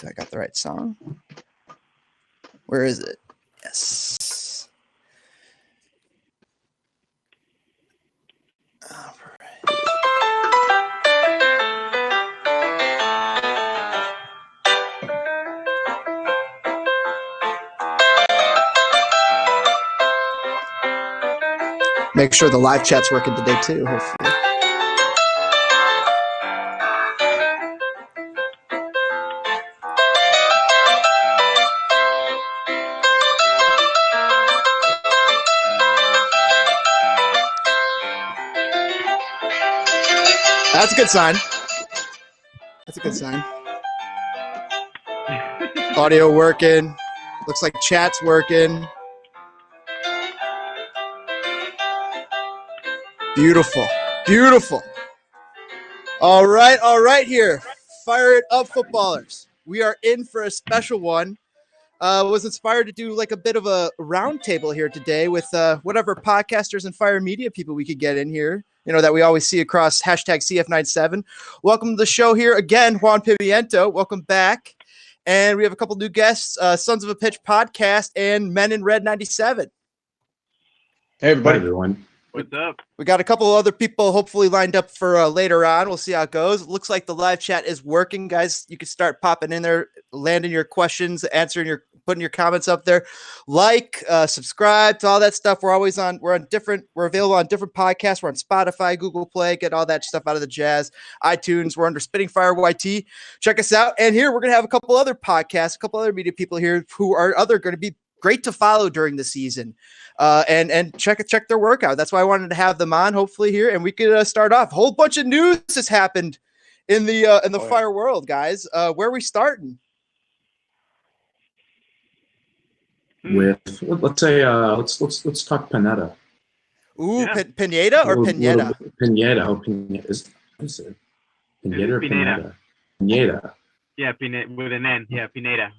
I got the right song? Where is it? Yes. All right. Make sure the live chat's working today too, hopefully. That's a good sign. That's a good sign. Audio working. Looks like chat's working. Beautiful. Beautiful. All right here. Fire it up, footballers. We are in for a special one. Was inspired to do like a bit of a roundtable here today with whatever podcasters and Fire Media people we could get in here, that we always see across hashtag CF97. Welcome to the show here again, Juan Pimiento. Welcome back. And we have a couple new guests, Sons of a Pitch podcast and Men in Red 97. Hey, everybody. Hi, everyone. What's up? We got a couple of other people hopefully lined up for later on. We'll see how it goes. It looks like the live chat is working, guys. You can start popping in there, landing your questions, putting your comments up there. Subscribe to all that stuff. We're available on different podcasts. We're on Spotify, Google Play, get all that stuff out of the jazz. iTunes, we're under Spitting Fire YT. Check us out. And here we're going to have a couple other podcasts, a couple other media people here who are going to be great to follow during the season. And check their workout. That's why I wanted to have them on hopefully here. And we could start off. A whole bunch of news has happened in the Fire world, guys. Where are we starting? With let's talk Pineda. Ooh, yeah. Pineda or Pineda? Pineda. Oh, Pineda. Is it Pineda or Pineda? Pineda. Yeah, Pineda with an N. Yeah, Pineda.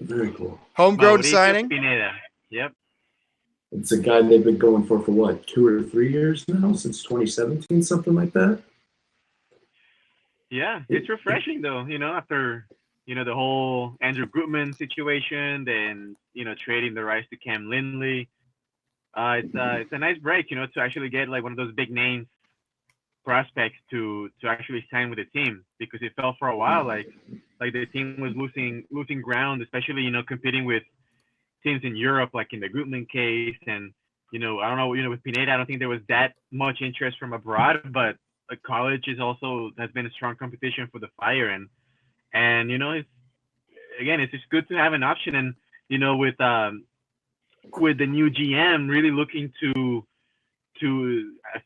Very cool. Homegrown signing. Pineda. Yep. It's a guy they've been going for what, 2 or 3 years now, since 2017, something like that. Yeah, it's refreshing though. After the whole Andrew Gutman situation, then trading the rights to Cam Lindley. It's a nice break, to actually get like one of those big names prospects to actually sign with the team, because it felt for a while like the team was losing ground, especially competing with teams in Europe, like in the Gutman case, and I don't know, with Pineda, I don't think there was that much interest from abroad, but college has been a strong competition for the Fire, and it's just good to have an option, and with the new GM really looking to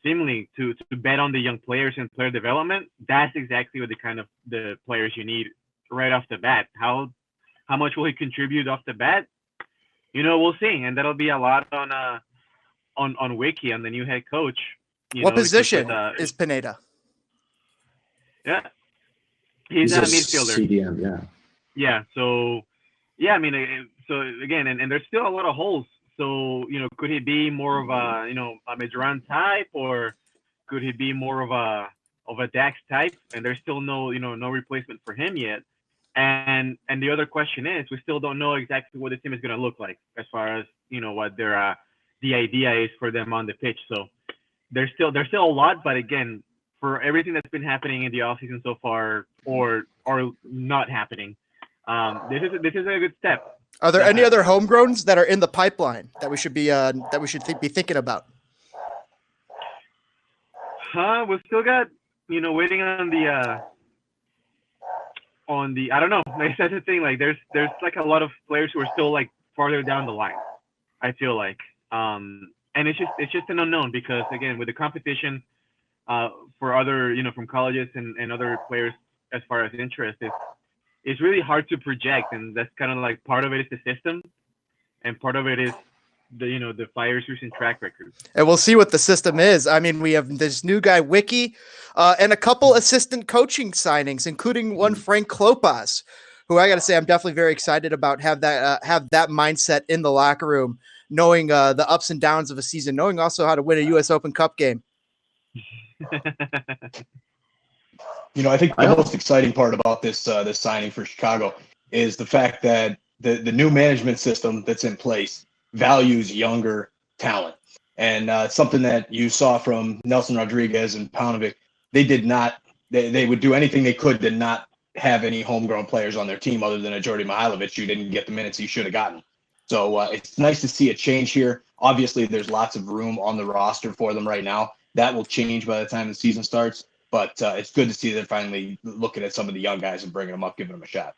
seemingly to bet on the young players and player development. That's exactly what the players you need right off the bat. How much will he contribute off the bat? We'll see, and that'll be a lot on Wiki, on the new head coach. What position is Pineda? Yeah, he's a midfielder. CDM, yeah. Yeah. So, yeah, I mean, so again, and there's still a lot of holes. So, could he be more of a Medran type, or could he be more of a Dax type? And there's still no replacement for him yet. And the other question is, we still don't know exactly what the team is going to look like as far as, what the idea is for them on the pitch. So there's still a lot, but again, for everything that's been happening in the offseason so far, or not happening, this is a good step. Are there any other homegrowns that are in the pipeline that we should be be thinking about? We've still got waiting on the I don't know. Like, that's the thing. Like there's like a lot of players who are still like farther down the line, I feel like, and it's just an unknown, because again, with the competition for other from colleges and other players as far as interest, it's really hard to project, and that's kind of like part of it is the system, and part of it is the Fire's recent track record. And we'll see what the system is. I mean, we have this new guy, Wiki, and a couple assistant coaching signings, including one Frank Klopas, who I got to say I'm definitely very excited about. Have that mindset in the locker room, knowing the ups and downs of a season, knowing also how to win a U.S. Open Cup game. I think the most exciting part about this signing for Chicago is the fact that the new management system that's in place values younger talent. And something that you saw from Nelson Rodriguez and Paunovic, they would do anything they could to not have any homegrown players on their team other than a Jordy Mihailovic who didn't get the minutes he should have gotten. So it's nice to see a change here. Obviously, there's lots of room on the roster for them right now. That will change by the time the season starts. But it's good to see they're finally looking at some of the young guys and bringing them up, giving them a shot.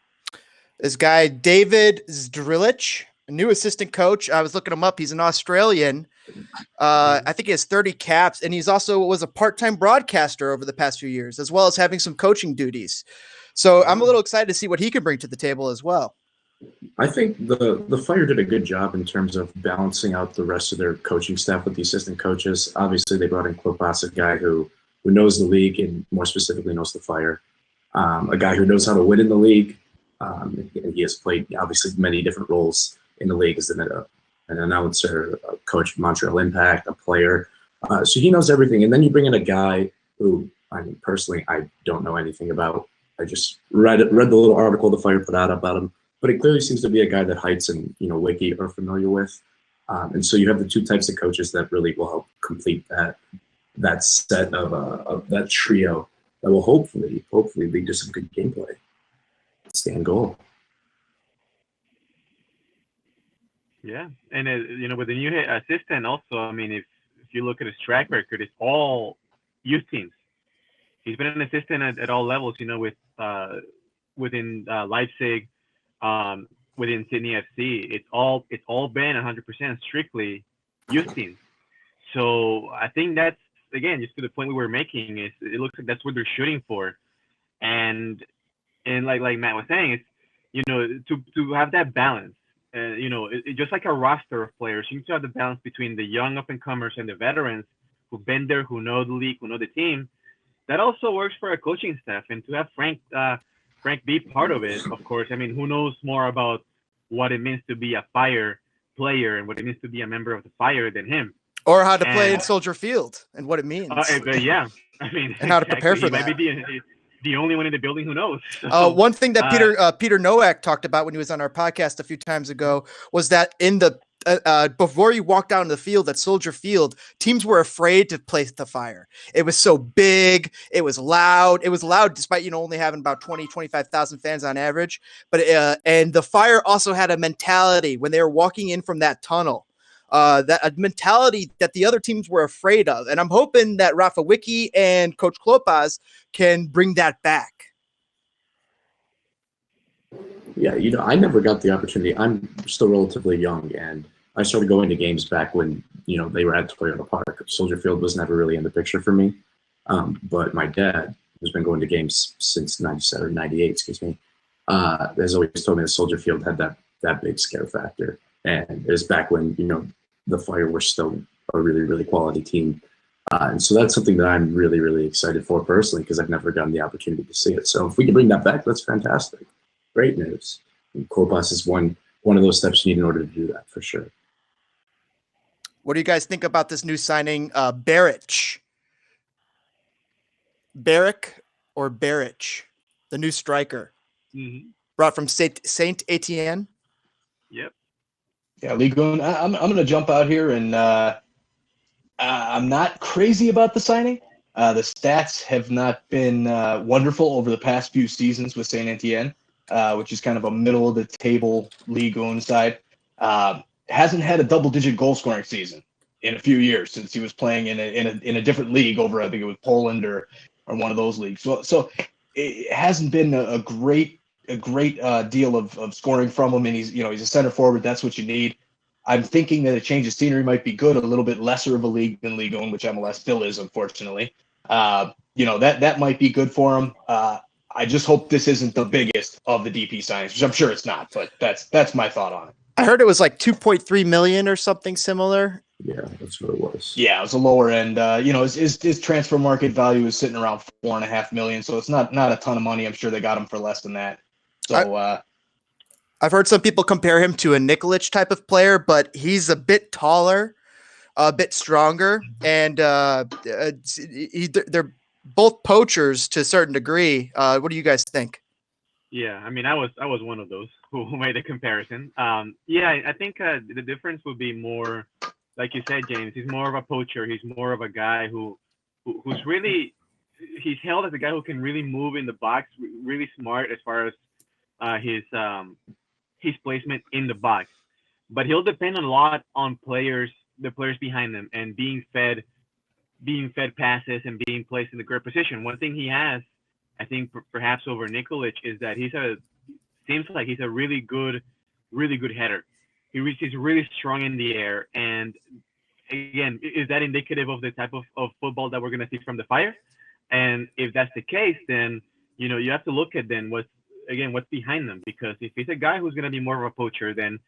This guy, David Zdrilic, a new assistant coach. I was looking him up. He's an Australian. I think he has 30 caps, and he's also was a part-time broadcaster over the past few years, as well as having some coaching duties. So I'm a little excited to see what he can bring to the table as well. I think the Fire did a good job in terms of balancing out the rest of their coaching staff with the assistant coaches. Obviously, they brought in Klopas, a guy who knows the league and more specifically knows the Fire, a guy who knows how to win in the league. And he has played obviously many different roles in the league as an announcer, a coach of Montreal Impact, a player. So he knows everything. And then you bring in a guy who, I mean, personally, I don't know anything about. I just read the little article the Fire put out about him. But it clearly seems to be a guy that Heights and Wiki are familiar with. And so you have the two types of coaches that really will help complete that set of that trio that will hopefully lead to some good gameplay. Stand goal. Yeah, and with the new assistant also, I mean, if you look at his track record, it's all youth teams. He's been an assistant at all levels, with within Leipzig, within Sydney FC. It's all been 100% strictly youth teams. So I think that's, again, just to the point we were making, is it looks like that's what they're shooting for, and like Matt was saying, it's to have that balance. Just like a roster of players, you need to have the balance between the young up-and-comers and the veterans who've been there, who know the league, who know the team. That also works for a coaching staff. And to have Frank be part of it, of course, I mean, who knows more about what it means to be a Fire player and what it means to be a member of the Fire than him. Or how to play in Soldier Field and what it means. Yeah, I mean, and how to prepare for that. He might be the only one in the building who knows. So, one thing that Peter Nowak talked about when he was on our podcast a few times ago was that in the before you walked out in the field at Soldier Field, teams were afraid to play the Fire. It was so big. It was loud. It was loud despite, only having about 25,000 fans on average. But and the Fire also had a mentality when they were walking in from that tunnel. That a mentality that the other teams were afraid of. And I'm hoping that Rafa Wiki and Coach Klopas can bring that back. Yeah, I never got the opportunity. I'm still relatively young, and I started going to games back when, they were at Toyota Park. Soldier Field was never really in the picture for me. But my dad, who's been going to games since 97, 98, excuse me, has always told me that Soldier Field had that big scare factor. And it was back when, the Fire were still a really, really quality team. And so that's something that I'm really, really excited for personally, because I've never gotten the opportunity to see it. So if we can bring that back, that's fantastic. Great news. And Klopas is one of those steps you need in order to do that, for sure. What do you guys think about this new signing, Baric? Baric or Baric, the new striker, brought from Saint Etienne? Yep. Yeah, Ligon, I'm going to jump out here, and I'm not crazy about the signing. The stats have not been wonderful over the past few seasons with Saint Etienne, which is kind of a middle-of-the-table Ligon side. Hasn't had a double-digit goal-scoring season in a few years since he was playing in a different league over, I think it was Poland or one of those leagues. So it hasn't been a great deal of scoring from him, and he's a center forward. That's what you need. I'm thinking that a change of scenery might be good, a little bit lesser of a league than Ligue 1, which MLS still is, unfortunately. That might be good for him. I just hope this isn't the biggest of the DP signings, which I'm sure it's not, but that's my thought on it. I heard it was like 2.3 million or something similar. Yeah, that's what it was. Yeah, it was a lower end. His transfer market value is sitting around $4.5 million, so it's not a ton of money. I'm sure they got him for less than that. So I've heard some people compare him to a Nikolic type of player, but he's a bit taller, a bit stronger, and they're both poachers to a certain degree. What do you guys think? Yeah, I mean, I was one of those who made a comparison. Yeah, I think the difference would be more, like you said, James. He's more of a poacher. He's more of a guy who's really he's hailed as a guy who can really move in the box, really smart as far as his placement in the box. But he'll depend a lot on the players behind them, and being fed passes and being placed in the great position. One thing he has, I think, perhaps over Nikolic, is that seems like he's a really good header. He's really strong in the air. And again, is that indicative of the type of football that we're going to see from the Fire? And if that's the case, then you have to look at then what's behind them, because if he's a guy who's going to be more of a poacher, then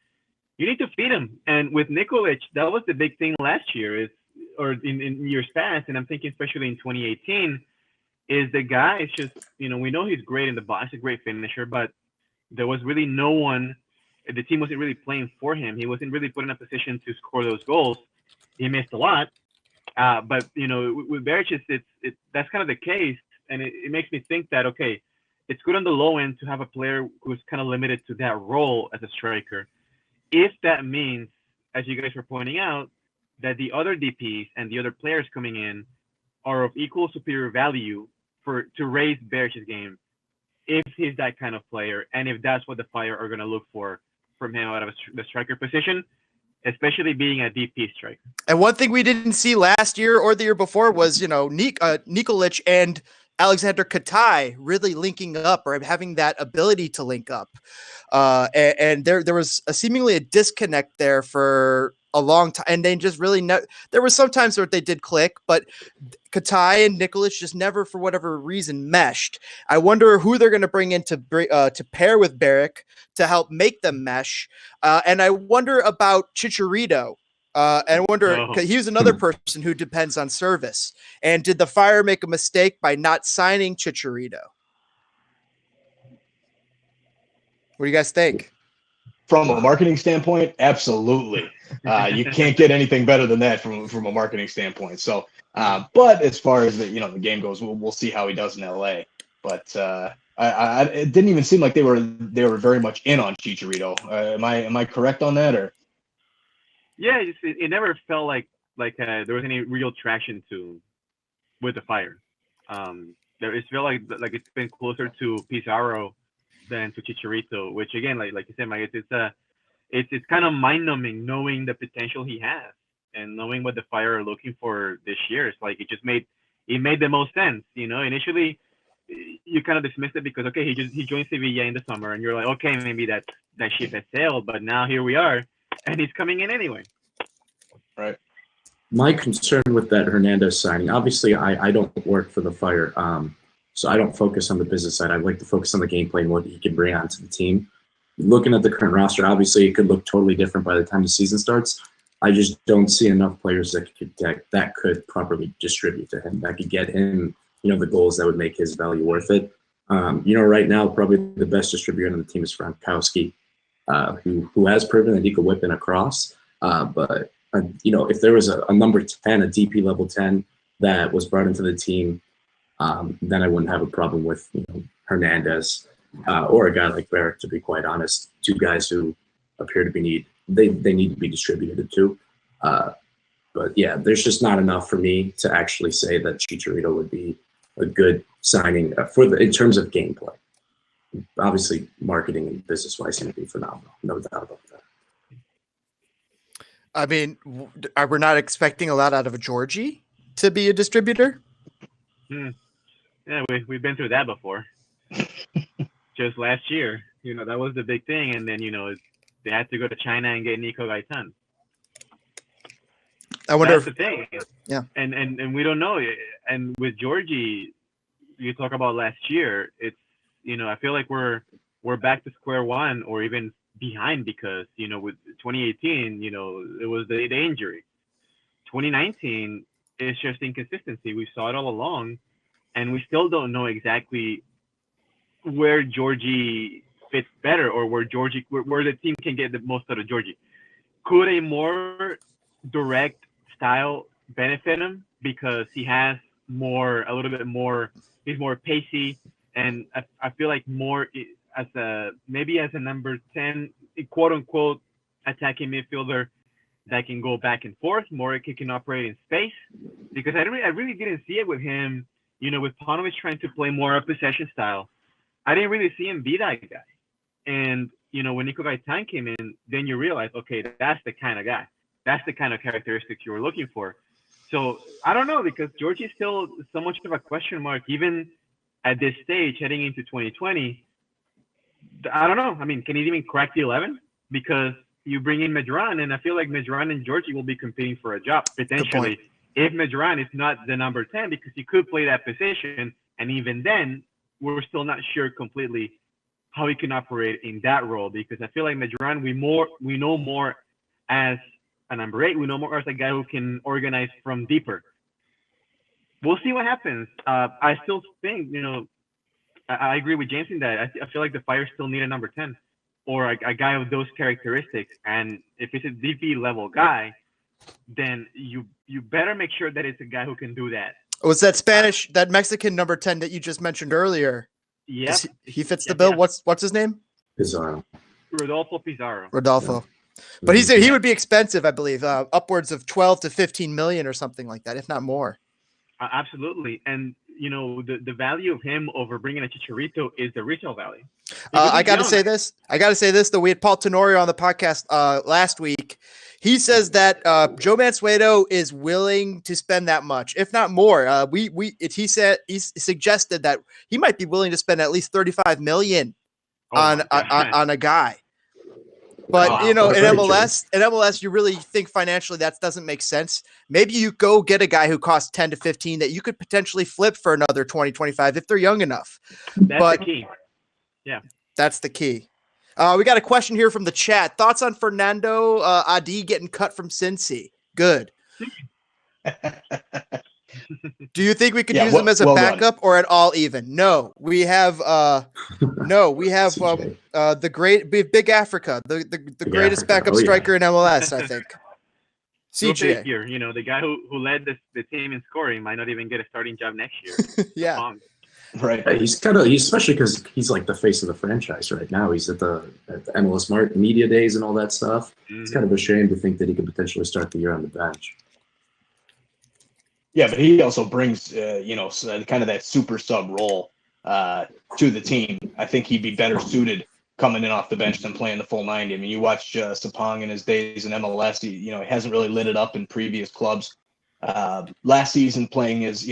you need to feed him. And with Nikolic, that was the big thing last year, or in years past, and I'm thinking especially in 2018, is the guy is just, we know he's great in the box, a great finisher, but there was really no one, the team wasn't really playing for him. He wasn't really put in a position to score those goals. He missed a lot. But, with Beric, that's kind of the case. And it makes me think that, okay, it's good on the low end to have a player who's kind of limited to that role as a striker. If that means, as you guys were pointing out, that the other DPs and the other players coming in are of equal superior value to raise Beric's game, if he's that kind of player, and if that's what the Fire are going to look for from him out of the striker position, especially being a DP striker. And one thing we didn't see last year or the year before was, Nikolic and Alexander Katai really linking up, or having that ability to link up. And there was seemingly a disconnect there for a long time, and they just really there were some times where they did click, but Katai and Nikolic just never, for whatever reason, meshed. I wonder who they're going to bring in to pair with Beric to help make them mesh. And I wonder about Chicharito. And I wonder, he was another person who depends on service. And did the Fire make a mistake by not signing Chicharito? What do you guys think? From a marketing standpoint, absolutely. You can't get anything better than that from a marketing standpoint. So, but as far as the game goes, we'll see how he does in LA. But it didn't even seem like they were very much in on Chicharito. Am I correct on that, or? Yeah, it never felt like there was any real traction with the Fire. It felt like it's been closer to Pizarro than to Chicharito, which again, like you said, Mike, it's kind of mind-numbing knowing the potential he has and knowing what the Fire are looking for this year. It's like it made the most sense. Initially you kind of dismissed it because, okay, he joined Sevilla in the summer, and you're like, okay, maybe that ship has sailed, but now here we are, and he's coming in anyway. Right. My concern with that Hernandez signing, obviously I don't work for the Fire, so I don't focus on the business side. I like to focus on the gameplay and what he can bring onto the team. Looking at the current roster, obviously it could look totally different by the time the season starts. I just don't see enough players that could properly distribute to him, that could get him, the goals that would make his value worth it. Right now, probably the best distributor on the team is Frankowski, who has proven that he could whip in across. But if there was a number 10, a DP level 10 that was brought into the team, then I wouldn't have a problem with Hernandez or a guy like Beric, to be quite honest. Two guys who appear to be they need to be distributed too. But yeah, there's just not enough for me to actually say that Chicharito would be a good signing in terms of gameplay. Obviously, marketing and business-wise, he would be phenomenal. No doubt about that. I mean, we're not expecting a lot out of a Georgie to be a distributor. Yeah, we've been through that before. Just last year, that was the big thing, and then they had to go to China and get Nico Gaitan. I wonder That's the thing. Yeah. And we don't know. And with Georgie, you talk about last year. It's I feel like we're back to square one, or even behind, because with 2018, it was the injury. 2019 is just inconsistency. We saw it all along, and we still don't know exactly where Georgie fits better, or where the team can get the most out of Georgie. Could a more direct style benefit him because he has a little bit more. He's more pacey, and I feel like more as a number 10, quote unquote, attacking midfielder that can go back and forth. More he can operate in space, because I really didn't see it with him. With Paunovic trying to play more a possession style, I didn't really see him be that guy. And when Nico Gaitan came in, then you realize, okay, that's the kind of guy. That's the kind of characteristics you were looking for. So I don't know, because Georgie is still so much of a question mark, even at this stage, heading into 2020. I don't know. I mean, can he even crack the 11? Because you bring in Medran, and I feel like Medran and Georgie will be competing for a job potentially if Medran is not the number 10, because he could play that position, and even then, we're still not sure completely how he can operate in that role, because I feel like Medran, we know more as a number 8. We know more as a guy who can organize from deeper. We'll see what happens. I still think, I agree with James in that. I feel like the Fire still need a number 10 or a guy of those characteristics. And if it's a DP level guy, then you better make sure that it's a guy who can do that. Was that Mexican number 10 that you just mentioned earlier? Yeah, he fits the bill. Yeah. What's his name? Pizarro. Rodolfo Pizarro. Rodolfo. But he would be expensive, I believe, upwards of 12 to 15 million or something like that, if not more. Absolutely. And, the value of him over bringing a Chicharito is the retail value. I got to say this, though. We had Paul Tenorio on the podcast last week. He says that Joe Mansueto is willing to spend that much, if not more. He suggested that he might be willing to spend at least 35 million on a guy. But in MLS, you really think financially that doesn't make sense. Maybe you go get a guy who costs 10 to 15 that you could potentially flip for another 20, 25 if they're young enough. That's the key. Yeah, that's the key. We got a question here from the chat. Thoughts on Fernando Adi getting cut from Cincy? Good. Do you think we could use him as a backup or at all even? No, we have the great Big Africa, the greatest backup striker in MLS, I think. CJ, the guy who led the team in scoring might not even get a starting job next year. Yeah. Right. He's especially because he's like the face of the franchise right now. He's at the MLS media days and all that stuff. Mm-hmm. It's kind of a shame to think that he could potentially start the year on the bench. Yeah, but he also brings, kind of that super sub role to the team. I think he'd be better suited coming in off the bench than playing the full 90. I mean, you watch Sapong in his days in MLS. He hasn't really lit it up in previous clubs. Last season playing as,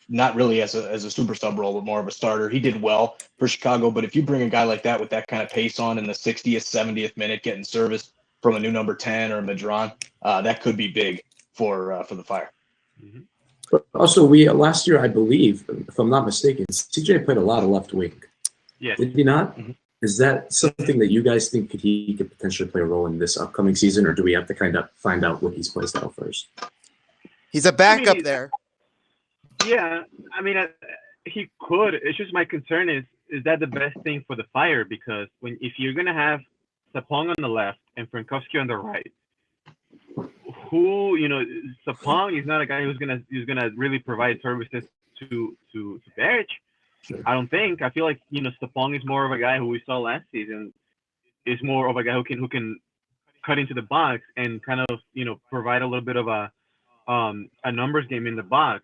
not really as a super sub role, but more of a starter. He did well for Chicago, but if you bring a guy like that with that kind of pace on in the 60th, 70th minute, getting service from a new number 10 or a Medran, that could be big for the Fire. Mm-hmm. But also, last year, I believe, if I'm not mistaken, CJ played a lot of left wing. Yes. Did he not? Mm-hmm. Is that something that you guys think he could potentially play a role in this upcoming season, or do we have to kind of find out what he's play style first? He's a backup there. Yeah, I mean, he could. It's just my concern is that the best thing for the Fire? Because if you're gonna have Sapong on the left and Frankowski on the right, Sapong is not a guy who's gonna really provide services to Berich. Sure. I don't think. I feel like Sapong is more of a guy who we saw last season. Is more of a guy who can cut into the box and kind of provide a little bit of a numbers game in the box.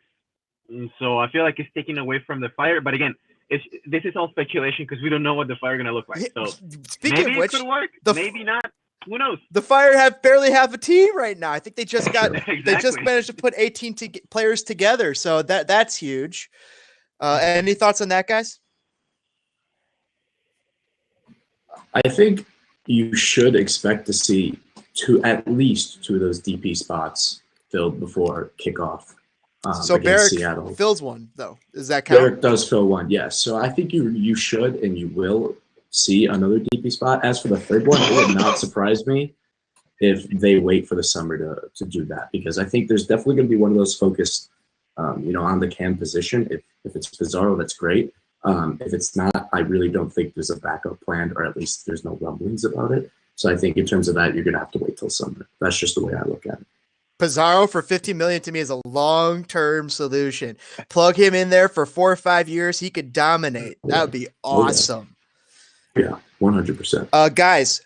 And so I feel like it's taking away from the Fire. But again, this is all speculation because we don't know what the Fire are gonna look like. So speaking of which, it could work. Maybe not. Who knows? The Fire barely have a team right now. I think they just got Exactly. They just managed to put 18 players together, so that's huge. Any thoughts on that, guys? I think you should expect to see at least two of those DP spots filled before kickoff. So Berich Seattle fills one, though. Does that count? Berich does fill one, yes. So I think you should and you will see another DP spot. As for the third one, it would not surprise me if they wait for the summer to do that, because I think there's definitely going to be one of those focused, on the cam position. If it's Pizarro, that's great. If it's not, I really don't think there's a backup plan, or at least there's no rumblings about it. So I think in terms of that, you're going to have to wait till summer. That's just the way I look at it. Pizarro for $50 million to me is a long-term solution. Plug him in there for 4 or 5 years, he could dominate. That would be awesome. Yeah, 100%. Guys,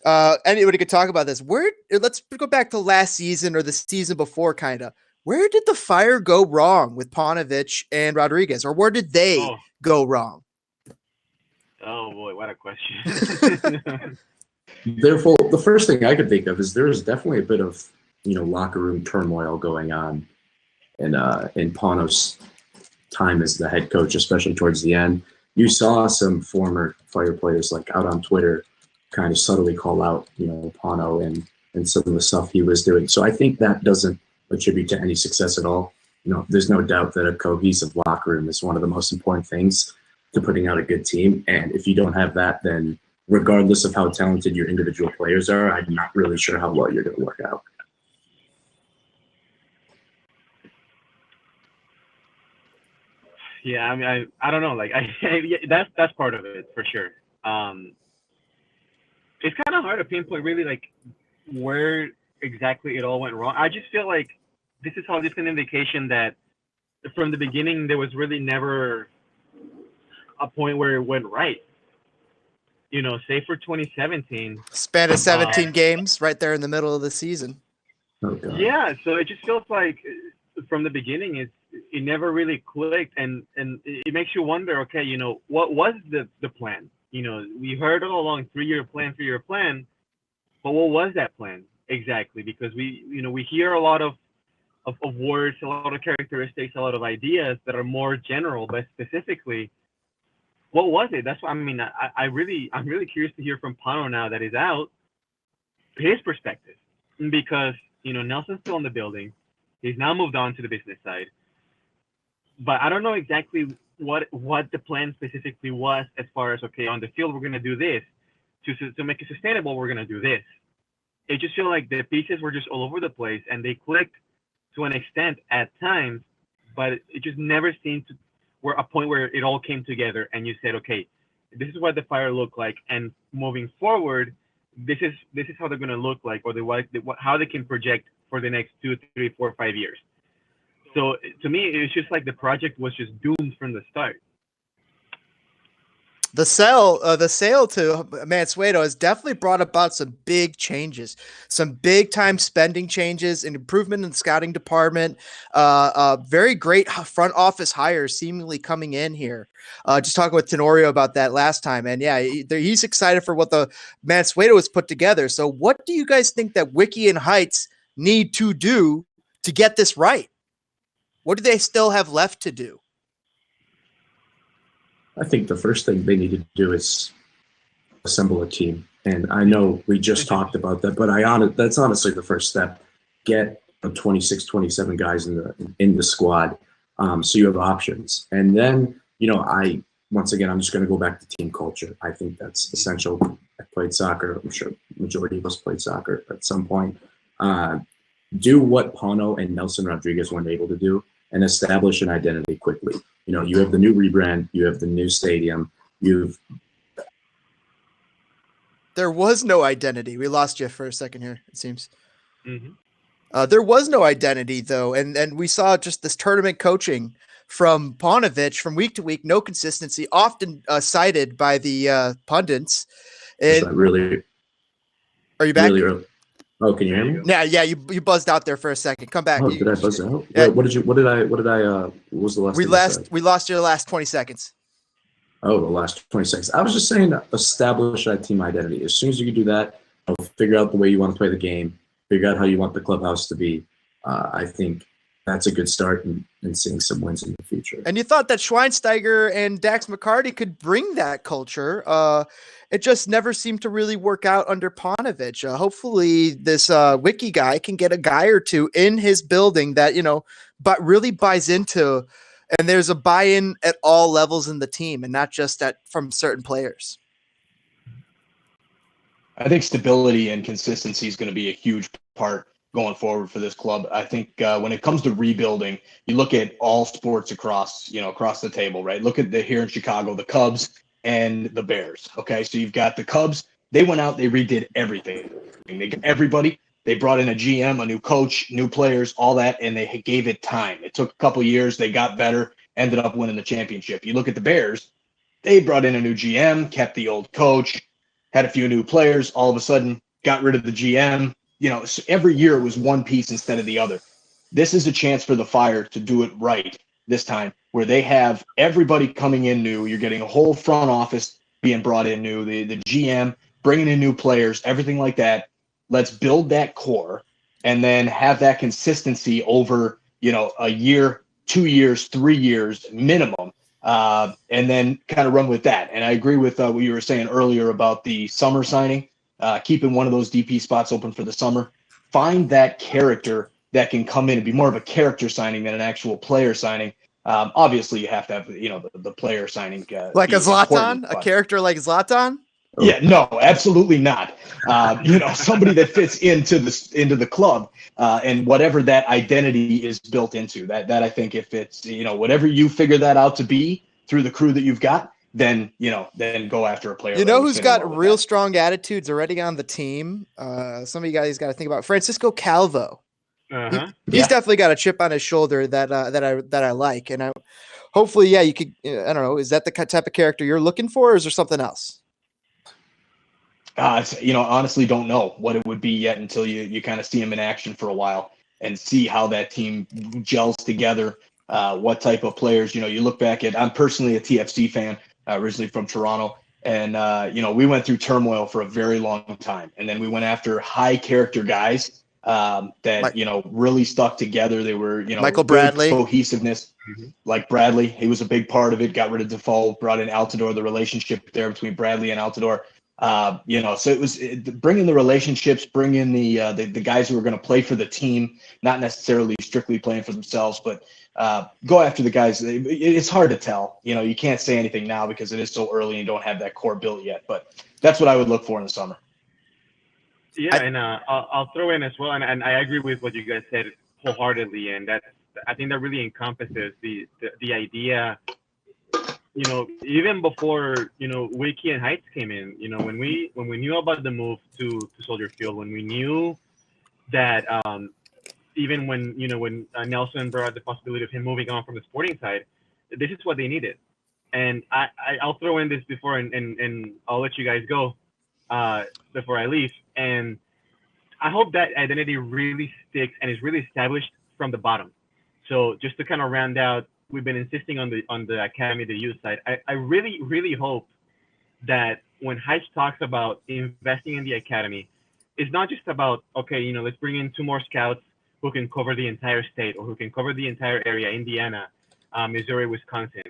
anybody could talk about this. Let's go back to last season or the season before, kind of. Where did the Fire go wrong with Paunovic and Rodriguez, or where did they go wrong? Oh boy, what a question. Therefore, the first thing I could think of is there is definitely a bit of locker room turmoil going on in Pauno's time as the head coach, especially towards the end. You saw some former Fire players like out on Twitter kind of subtly call out Pauno and some of the stuff he was doing. So I think that doesn't attribute to any success at all. There's no doubt that a cohesive locker room is one of the most important things to putting out a good team. And if you don't have that, then regardless of how talented your individual players are, I'm not really sure how well you're going to work out. Yeah, I mean, I don't know. Like, that's part of it for sure. It's kind of hard to pinpoint really like where exactly it all went wrong. I just feel like this is just an indication that from the beginning there was really never a point where it went right. Say for 2017. Span of 17 games right there in the middle of the season. Oh, God. Yeah, so it just feels like from the beginning it never really clicked, and it makes you wonder, okay, what was the plan? We heard all along 3-year plan, but what was that plan exactly? Because we hear a lot of words, a lot of characteristics, a lot of ideas that are more general, but specifically, what was it? That's what I mean. I'm really curious to hear from Pauno now that he's out, his perspective, because Nelson's still in the building. He's now moved on to the business side, but I don't know exactly what the plan specifically was as far as, okay, on the field we're gonna do this, to make it sustainable we're gonna do this. It just feels like the pieces were just all over the place and they clicked to an extent at times, but it just never seemed to were a point where it all came together and you said, okay, this is what the Fire look like, and moving forward, this is how they're going to look like, or how they can project for the next 2, 3, 4, 5 years. So to me, it's just like the project was just doomed from the start. The sale to Mansueto has definitely brought about some big changes, some big time spending changes, an improvement in the scouting department, very great front office hires seemingly coming in here. Just talking with Tenorio about that last time. And yeah, he's excited for what the Mansueto has put together. So what do you guys think that Wiki and Heights need to do to get this right? What do they still have left to do? I think the first thing they need to do is assemble a team. And I know we just talked about that, but that's honestly the first step. Get 26, 27 guys in the squad, so you have options. And then, once again, I'm just going to go back to team culture. I think that's essential. I played soccer. I'm sure majority of us played soccer at some point. Do what Pauno and Nelson Rodriguez weren't able to do, and establish an identity quickly. You have the new rebrand, you have the new stadium, There was no identity. We lost you for a second here, it seems. Mm-hmm. There was no identity, though, and we saw just this tournament coaching from Paunovic from week to week, no consistency, often cited by the pundits. Really, are you back? Really early. Oh, can you hear me? Yeah, you buzzed out there for a second. Come back. Oh, did I buzz out? Yeah. What was the last? We lost your last 20 seconds. Oh, the last 20 seconds. I was just saying, establish that team identity. As soon as you can do that, figure out the way you want to play the game, figure out how you want the clubhouse to be. I think that's a good start in seeing some wins in the future. And you thought that Schweinsteiger and Dax McCarty could bring that culture. It just never seemed to really work out under Paunovic. Hopefully this Wiki guy can get a guy or two in his building that, but really buys into, and there's a buy-in at all levels in the team and not just from certain players. I think stability and consistency is going to be a huge part going forward for this club. I think when it comes to rebuilding, you look at all sports across the table, right? Look at here in Chicago, the Cubs and the Bears. Okay, so you've got the Cubs. They went out, they redid everything. They got everybody. They brought in a GM, a new coach, new players, all that, and they gave it time. It took a couple years. They got better, ended up winning the championship. You look at the Bears, they brought in a new GM, kept the old coach, had a few new players, all of a sudden got rid of the GM. So every year it was one piece instead of the other. This is a chance for the Fire to do it right this time, where they have everybody coming in new. You're getting a whole front office being brought in new, the GM, bringing in new players, everything like that. Let's build that core and then have that consistency over, a year, 2 years, 3 years minimum, and then kind of run with that. And I agree with what you were saying earlier about the summer signing, keeping one of those DP spots open for the summer. Find that character that can come in and be more of a character signing than an actual player signing. Obviously, you have to have, the player signing. Like a Zlatan, a character like Zlatan? Yeah, no, absolutely not. Somebody that fits into the club, and whatever that identity is built into. That I think if it's whatever you figure that out to be through the crew that you've got, then go after a player. Who's got real strong attitudes already on the team? Some of you guys got to think about Francisco Calvo. He's definitely got a chip on his shoulder that I like, and hopefully, you could. I don't know, is that the type of character you're looking for, or is there something else? Honestly don't know what it would be yet until you kind of see him in action for a while and see how that team gels together. What type of players, you look back at, I'm personally a TFC fan, originally from Toronto. And, we went through turmoil for a very long time. And then we went after high character guys that, really stuck together. They were, Michael Bradley, cohesiveness, like Bradley. He was a big part of it, got rid of Defoe, brought in Altidore, the relationship there between Bradley and Altidore. So it was bringing the relationships, bringing the guys who are going to play for the team, not necessarily strictly playing for themselves, but go after the guys. It's hard to tell. You can't say anything now because it is so early and don't have that core built yet. But that's what I would look for in the summer. Yeah, and I'll throw in as well, and I agree with what you guys said wholeheartedly, and I think that really encompasses the idea. Even before Wiki and Heights came in, when we knew about the move to Soldier Field, when we knew that even when Nelson brought the possibility of him moving on from the Sporting side, this is what they needed. And I'll throw in this before, and I'll let you guys go before I leave. And I hope that identity really sticks and is really established from the bottom. So just to kind of round out. We've been insisting on the academy, the youth side. I really, really hope that when Heights talks about investing in the academy, it's not just about, let's bring in 2 more scouts who can cover the entire state or who can cover the entire area, Indiana, Missouri, Wisconsin.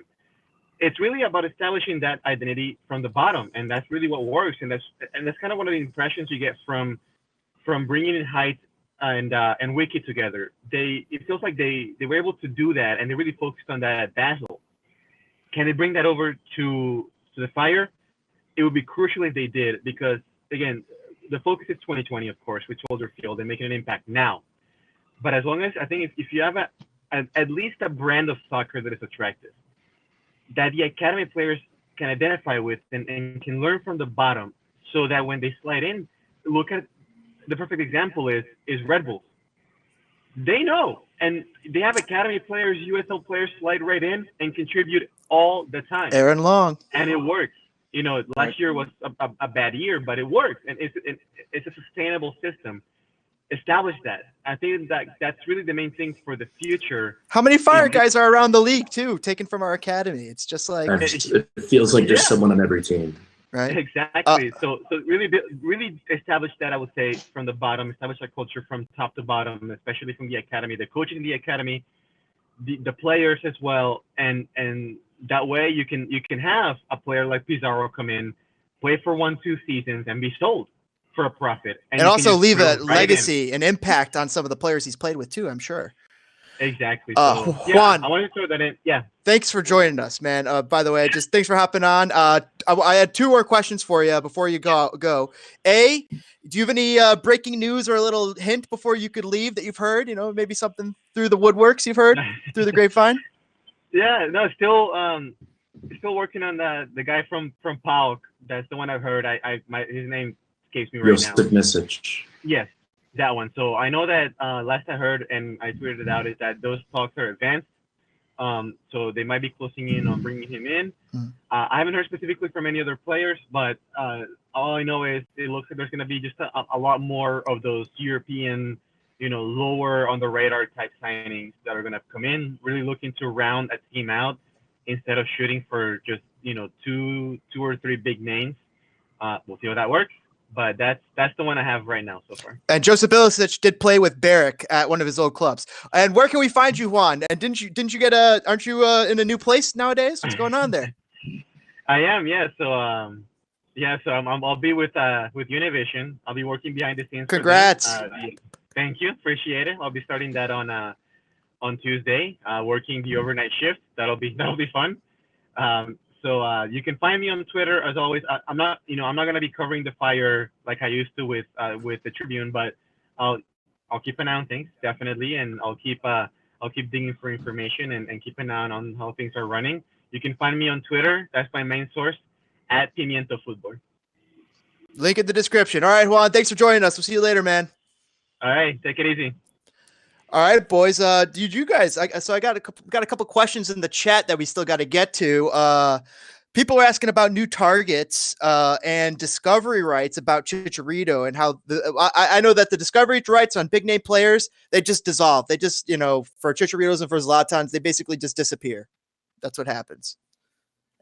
It's really about establishing that identity from the bottom, and that's really what works. And that's kind of one of the impressions you get from bringing in Heights and Wiki together. It feels like they were able to do that, and they really focused on that at Basel. Can they bring that over to the Fire? It would be crucial if they did, because again, the focus is 2020, of course, with Soldier Field and making an impact now. But as long as I think if you have at least a brand of soccer that is attractive, that the academy players can identify with and can learn from the bottom, so that when they slide in, look at. The perfect example is Red Bulls. They know, and they have academy players, USL players slide right in and contribute all the time. Aaron Long. And it works. Last year was a bad year, but it works, and it's a sustainable system. Establish that. I think that's really the main thing for the future. How many Fire guys are around the league too, taken from our academy? It's just like it feels like there's someone on every team. Right. Exactly. So really establish that, I would say, from the bottom, establish that culture from top to bottom, especially from the academy, the coaching in the academy, the players as well, and that way you can have a player like Pizarro come in, play for 1-2 seasons, and be sold for a profit, and also leave a legacy, an impact on some of the players he's played with too, I'm sure. Exactly. So, Juan, I wanted to throw that in. Yeah. Thanks for joining us, man. By the way, thanks for hopping on. I had 2 more questions for you before you go. A, do you have any breaking news or a little hint before you could leave that you've heard? Maybe something through the woodworks you've heard through the grapevine. Yeah. No. Still working on the guy from PAOK. That's the one I've heard. His name escapes me right now. Josip Misic. Yes. that one. So I know that last I heard, and I tweeted it out, is that those talks are advanced. So they might be closing in on bringing him in. I haven't heard specifically from any other players, but all I know is it looks like there's going to be just a lot more of those European, lower on the radar type signings that are going to come in, really looking to round a team out instead of shooting for just, two or three big names. We'll see how that works. But that's the one I have right now so far. And Joseph Ilicic did play with Barrick at one of his old clubs. And where can we find you, Juan? And didn't you get aren't you in a new place nowadays? What's going on there? I am, yeah. So I'll be with Univision. I'll be working behind the scenes. Congrats. Thank you, appreciate it. I'll be starting that on Tuesday, working the overnight shift. That'll be fun. So you can find me on Twitter as always. I'm not going to be covering the Fire like I used to with the Tribune, but I'll keep an eye on things definitely, and I'll keep digging for information and keep an eye on how things are running. You can find me on Twitter. That's my main source at Pimiento Football. Link in the description. All right, Juan. Thanks for joining us. We'll see you later, man. All right, take it easy. All right, boys. Did you guys? I got a couple questions in the chat that we still got to get to. People are asking about new targets and discovery rights about Chicharito and how I know that the discovery rights on big name players, they just dissolve. They just for Chicharito's and for Zlatan's, they basically just disappear. That's what happens.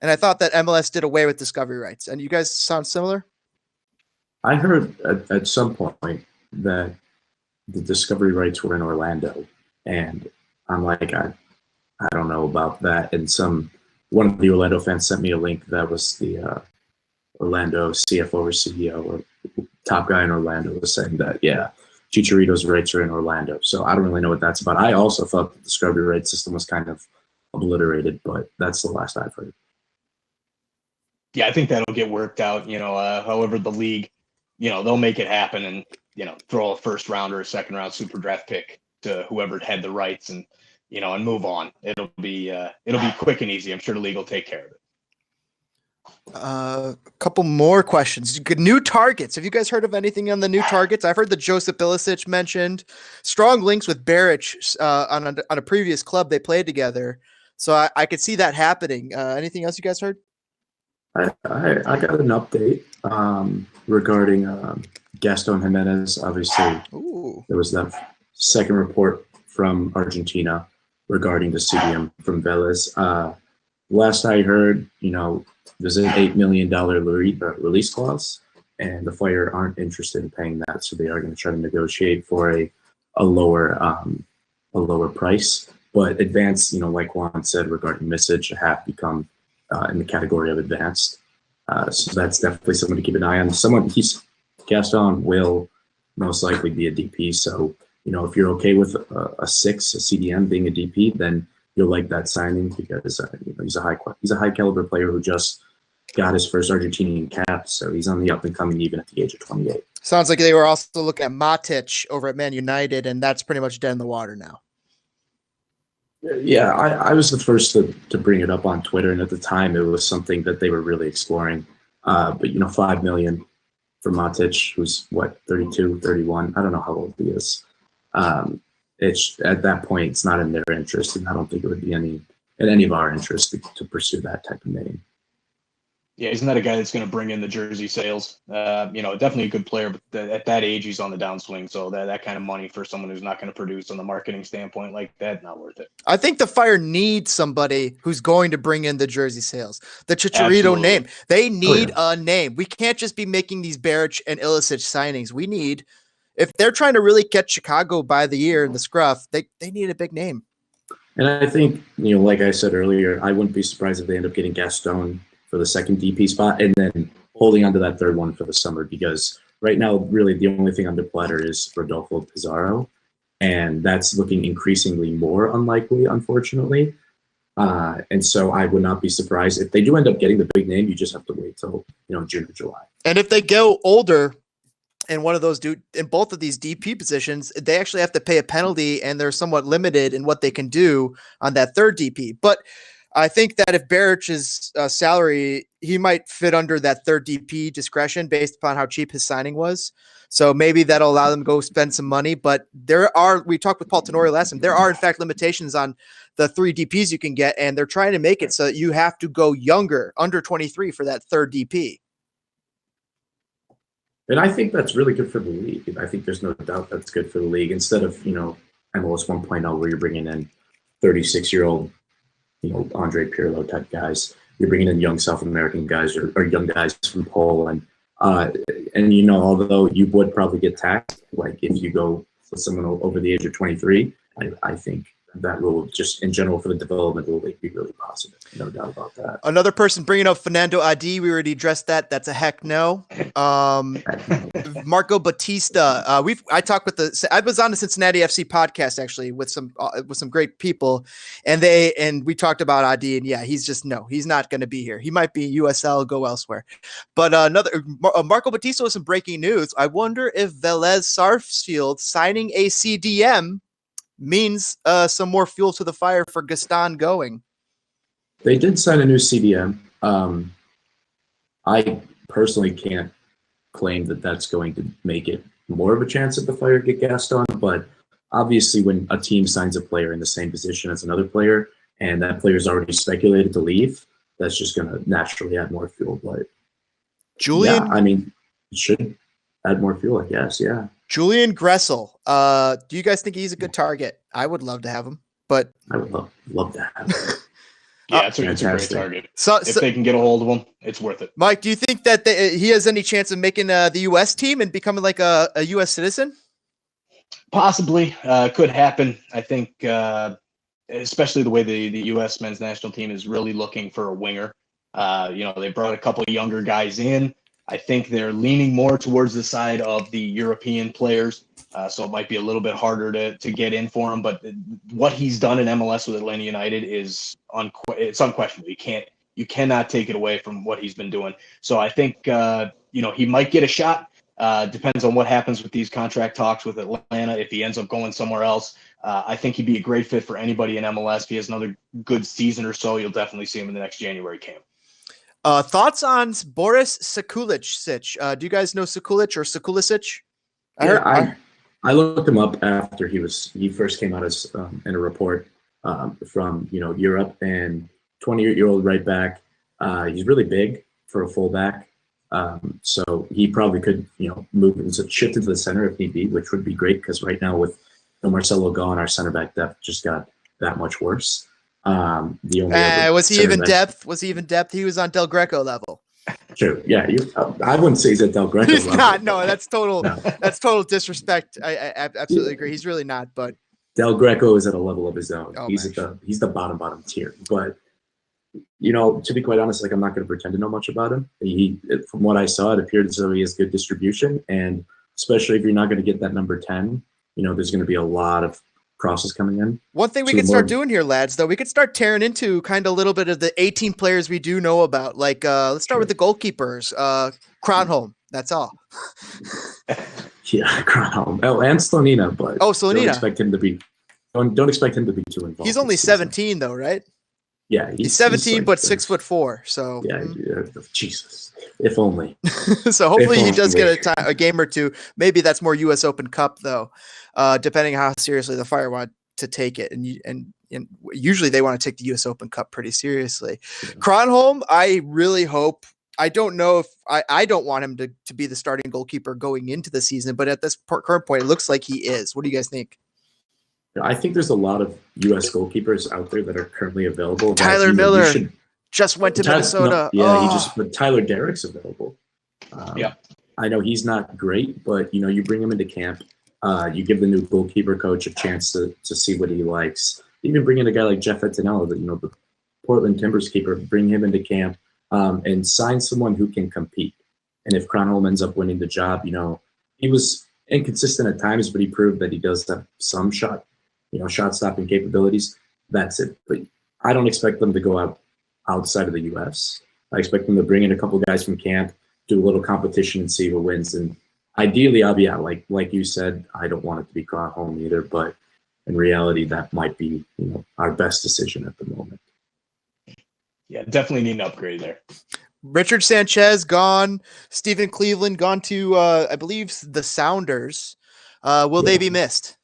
And I thought that MLS did away with discovery rights. And you guys sound similar. I heard at some point that the discovery rights were in Orlando, and I'm like, I don't know about that. And one of the Orlando fans sent me a link that was the Orlando CFO or CEO or top guy in Orlando was saying that, yeah, Chicharito's rights are in Orlando. So I don't really know what that's about. I also thought the discovery rights system was kind of obliterated, but that's the last I've heard. Yeah, I think that'll get worked out. However the league, they'll make it happen and throw a first round or a second round super draft pick to whoever had the rights and move on. It'll be quick and easy. I'm sure the league will take care of it. A couple more questions. New targets. Have you guys heard of anything on the new targets? I've heard the Joseph Ilicic mentioned. Strong links with Barrich on a previous club they played together. So I could see that happening. Anything else you guys heard? I got an update regarding Gaston Jimenez. Obviously, there was that second report from Argentina regarding the CDM from Vélez. Last I heard, there's an $8 million release clause, and the Fire aren't interested in paying that, so they are going to try to negotiate for a lower price. But advanced, like Juan said regarding Misic, have become in the category of advanced. So that's definitely someone to keep an eye on. Gaston will most likely be a DP. So, if you're okay with a CDM being a DP, then you'll like that signing because he's a high caliber player who just got his first Argentinian cap. So he's on the up and coming even at the age of 28. Sounds like they were also looking at Matic over at Man United, and that's pretty much dead in the water now. Yeah, I was the first to bring it up on Twitter, and at the time it was something that they were really exploring. But $5 million for Matic, who's 32, 31. I don't know how old he is. It's at that point it's not in their interest, and I don't think it would be in any of our interest to pursue that type of name. Yeah, he's not a guy that's going to bring in the jersey sales. Definitely a good player, but at that age, he's on the downswing. So that kind of money for someone who's not going to produce on the marketing standpoint like that, not worth it. I think the Fire needs somebody who's going to bring in the jersey sales. The Chicharito Absolutely. name. They need a name. We can't just be making these Barrich and Ilicic signings. We need, if they're trying to really catch Chicago by the ear in the scruff, they need a big name. And I think, like I said earlier, I wouldn't be surprised if they end up getting Gaston for the second DP spot and then holding on to that third one for the summer, because right now, really the only thing on the platter is Rodolfo Pizarro, and that's looking increasingly more unlikely, unfortunately. And so I would not be surprised if they do end up getting the big name. You just have to wait till June or July. And if they go older in one of those in both of these DP positions, they actually have to pay a penalty, and they're somewhat limited in what they can do on that third DP. But I think that if Barich's salary, he might fit under that third DP discretion based upon how cheap his signing was. So maybe that'll allow them to go spend some money. But we talked with Paul Tenori last time, there are in fact limitations on the 3 DPs you can get, and they're trying to make it so that you have to go younger, under 23 for that third DP. And I think that's really good for the league. I think there's no doubt that's good for the league. Instead of, MLS 1.0 where you're bringing in 36-year-old, Andre Pirlo type guys, you're bringing in young South American guys or young guys from Poland. And, although you would probably get taxed, like if you go with someone over the age of 23, I think that will just in general for the development will be really positive. No doubt about that. Another person bringing up Fernando Adi. We already addressed that. That's a heck no. Marco Batista. I talked with I was on the Cincinnati FC podcast actually with some great people, and we talked about Adi, and yeah, he's not going to be here. He might be USL, go elsewhere. But Marco Batista with some breaking news. I wonder if Velez Sarsfield signing a CDM means some more fuel to the fire for Gaston going. They did sign a new CDM. I personally can't claim that that's going to make it more of a chance that the Fire get Gaston, but obviously when a team signs a player in the same position as another player and that player's already speculated to leave, that's just going to naturally add more fuel. But Julian, it should add more fuel, I guess. Yeah. Julian Gressel. Do you guys think he's a good target? I would love to have him, but I would love to have him. Yeah, it's a great target. If they can get a hold of him, it's worth it. Mike, do you think that he has any chance of making the U.S. team and becoming like a U.S. citizen? Possibly. Could happen. I think, especially the way the U.S. men's national team is really looking for a winger. They brought a couple of younger guys in. I think they're leaning more towards the side of the European players, so it might be a little bit harder to get in for him. But what he's done in MLS with Atlanta United is it's unquestionable. You cannot take it away from what he's been doing. So I think he might get a shot. Depends on what happens with these contract talks with Atlanta. If he ends up going somewhere else, I think he'd be a great fit for anybody in MLS. If he has another good season or so, you'll definitely see him in the next January camp. Thoughts on Boris Sekulic? Do you guys know Sekulic or Sekulisic? I looked him up after he first came out as in a report from Europe, and 28-year-old right back. He's really big for a fullback, so he probably could move and shift into the center if need be, which would be great because right now with Marcelo gone, our center back depth just got that much worse. Was he even depth? He was on Del Greco level. True. Yeah. I wouldn't say he's at Del Greco level. He's not. No, that's total. No. That's total disrespect. I absolutely agree. He's really not. But Del Greco is at a level of his own. Oh, he's the bottom tier. But to be quite honest, I'm not going to pretend to know much about him. From what I saw, it appeared as though he has good distribution, and especially if you're not going to get that number 10, there's going to be a lot of crosses coming in. One thing we could start doing here, lads, though, we could start tearing into kind of a little bit of the 18 players we do know about. Like, let's start with the goalkeepers. Kronholm, that's all. Yeah, Kronholm. Oh, and Slonina, but Slonina. Don't expect him to be too involved. He's only 17, though, right? Yeah, he's 17, but 6'4". So yeah, Jesus, if only. So hopefully he does get a game or two. Maybe that's more U.S. Open Cup though, depending on how seriously the Fire want to take it, and usually they want to take the U.S. Open Cup pretty seriously. Yeah. Kronholm, I really hope. I don't know if I don't want him to be the starting goalkeeper going into the season, but at this current point, it looks like he is. What do you guys think? I think there's a lot of U.S. goalkeepers out there that are currently available. Tyler Miller just went to Minnesota. But Tyler Derrick's available. Yeah, I know he's not great, but you bring him into camp. You give the new goalkeeper coach a chance to see what he likes. Even bring in a guy like Jeff Etanella, the Portland Timbers keeper, bring him into camp and sign someone who can compete. And if Kronholm ends up winning the job, he was inconsistent at times, but he proved that he does have some shot stopping capabilities. That's it. But I don't expect them to go outside of the U.S. I expect them to bring in a couple guys from camp, do a little competition, and see who wins. And ideally, I'll be out. Like you said, I don't want it to be Kronholm either, but in reality, that might be our best decision at the moment. Yeah, definitely need an upgrade there. Richard Sanchez gone. Stephen Cleveland gone to, I believe, the Sounders. Will they be missed?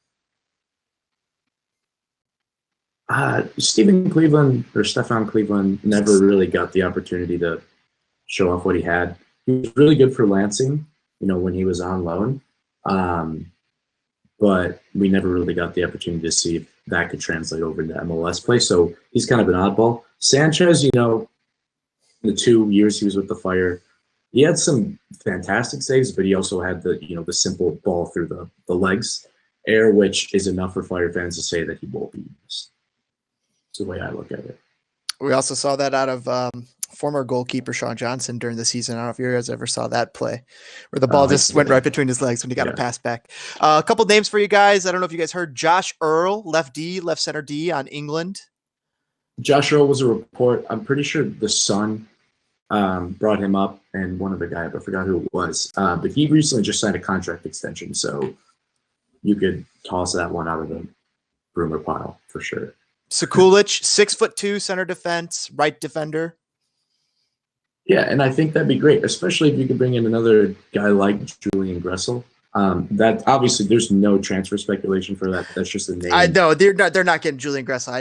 Stephen Cleveland or Stefan Cleveland never really got the opportunity to show off what he had. He was really good for Lansing, when he was on loan. But we never really got the opportunity to see if that could translate over into MLS play. So he's kind of an oddball. Sanchez, the 2 years he was with the Fire, he had some fantastic saves, but he also had the simple ball through the legs air, which is enough for Fire fans to say that he won't be used. It's the way I look at it. We also saw that out of former goalkeeper Sean Johnson during the season. I don't know if you guys ever saw that play where the ball just went right between his legs when he got a pass back. A couple names for you guys. I don't know if you guys heard Josh Earl, left center D on England. Josh Earl was a report. I'm pretty sure the Sun brought him up, and one other guy, but I forgot who it was. But he recently just signed a contract extension, so you could toss that one out of the rumor pile for sure. Sekulic, 6'2", center defense, right defender. Yeah, and I think that'd be great, especially if you could bring in another guy like Julian Gressel. That obviously there's no transfer speculation for that. That's just a name. I know they're not getting Julian Gressel.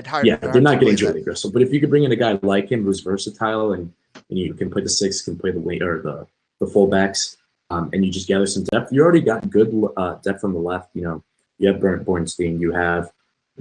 They're not getting Julian Gressel. But if you could bring in a guy like him who's versatile and you can play the six, can play the wing or the fullbacks, and you just gather some depth. You already got good depth on the left. You have Bernd Bornstein, you have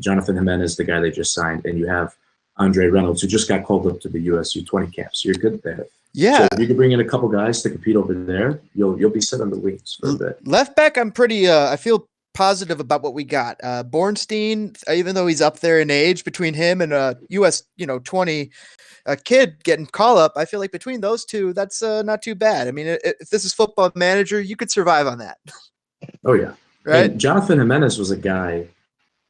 Jonathan Jimenez, the guy they just signed, and you have Andre Reynolds, who just got called up to the USU 20 camp. So you're good there. Yeah. So if you could bring in a couple guys to compete over there, you'll be set on the wings for a bit. Left back, I'm pretty. I feel positive about what we got. Bornstein, even though he's up there in age, between him and a US 20 kid getting call up, I feel like between those two, that's not too bad. I mean, if this is Football Manager, you could survive on that. Oh yeah, right. And Jonathan Jimenez was a guy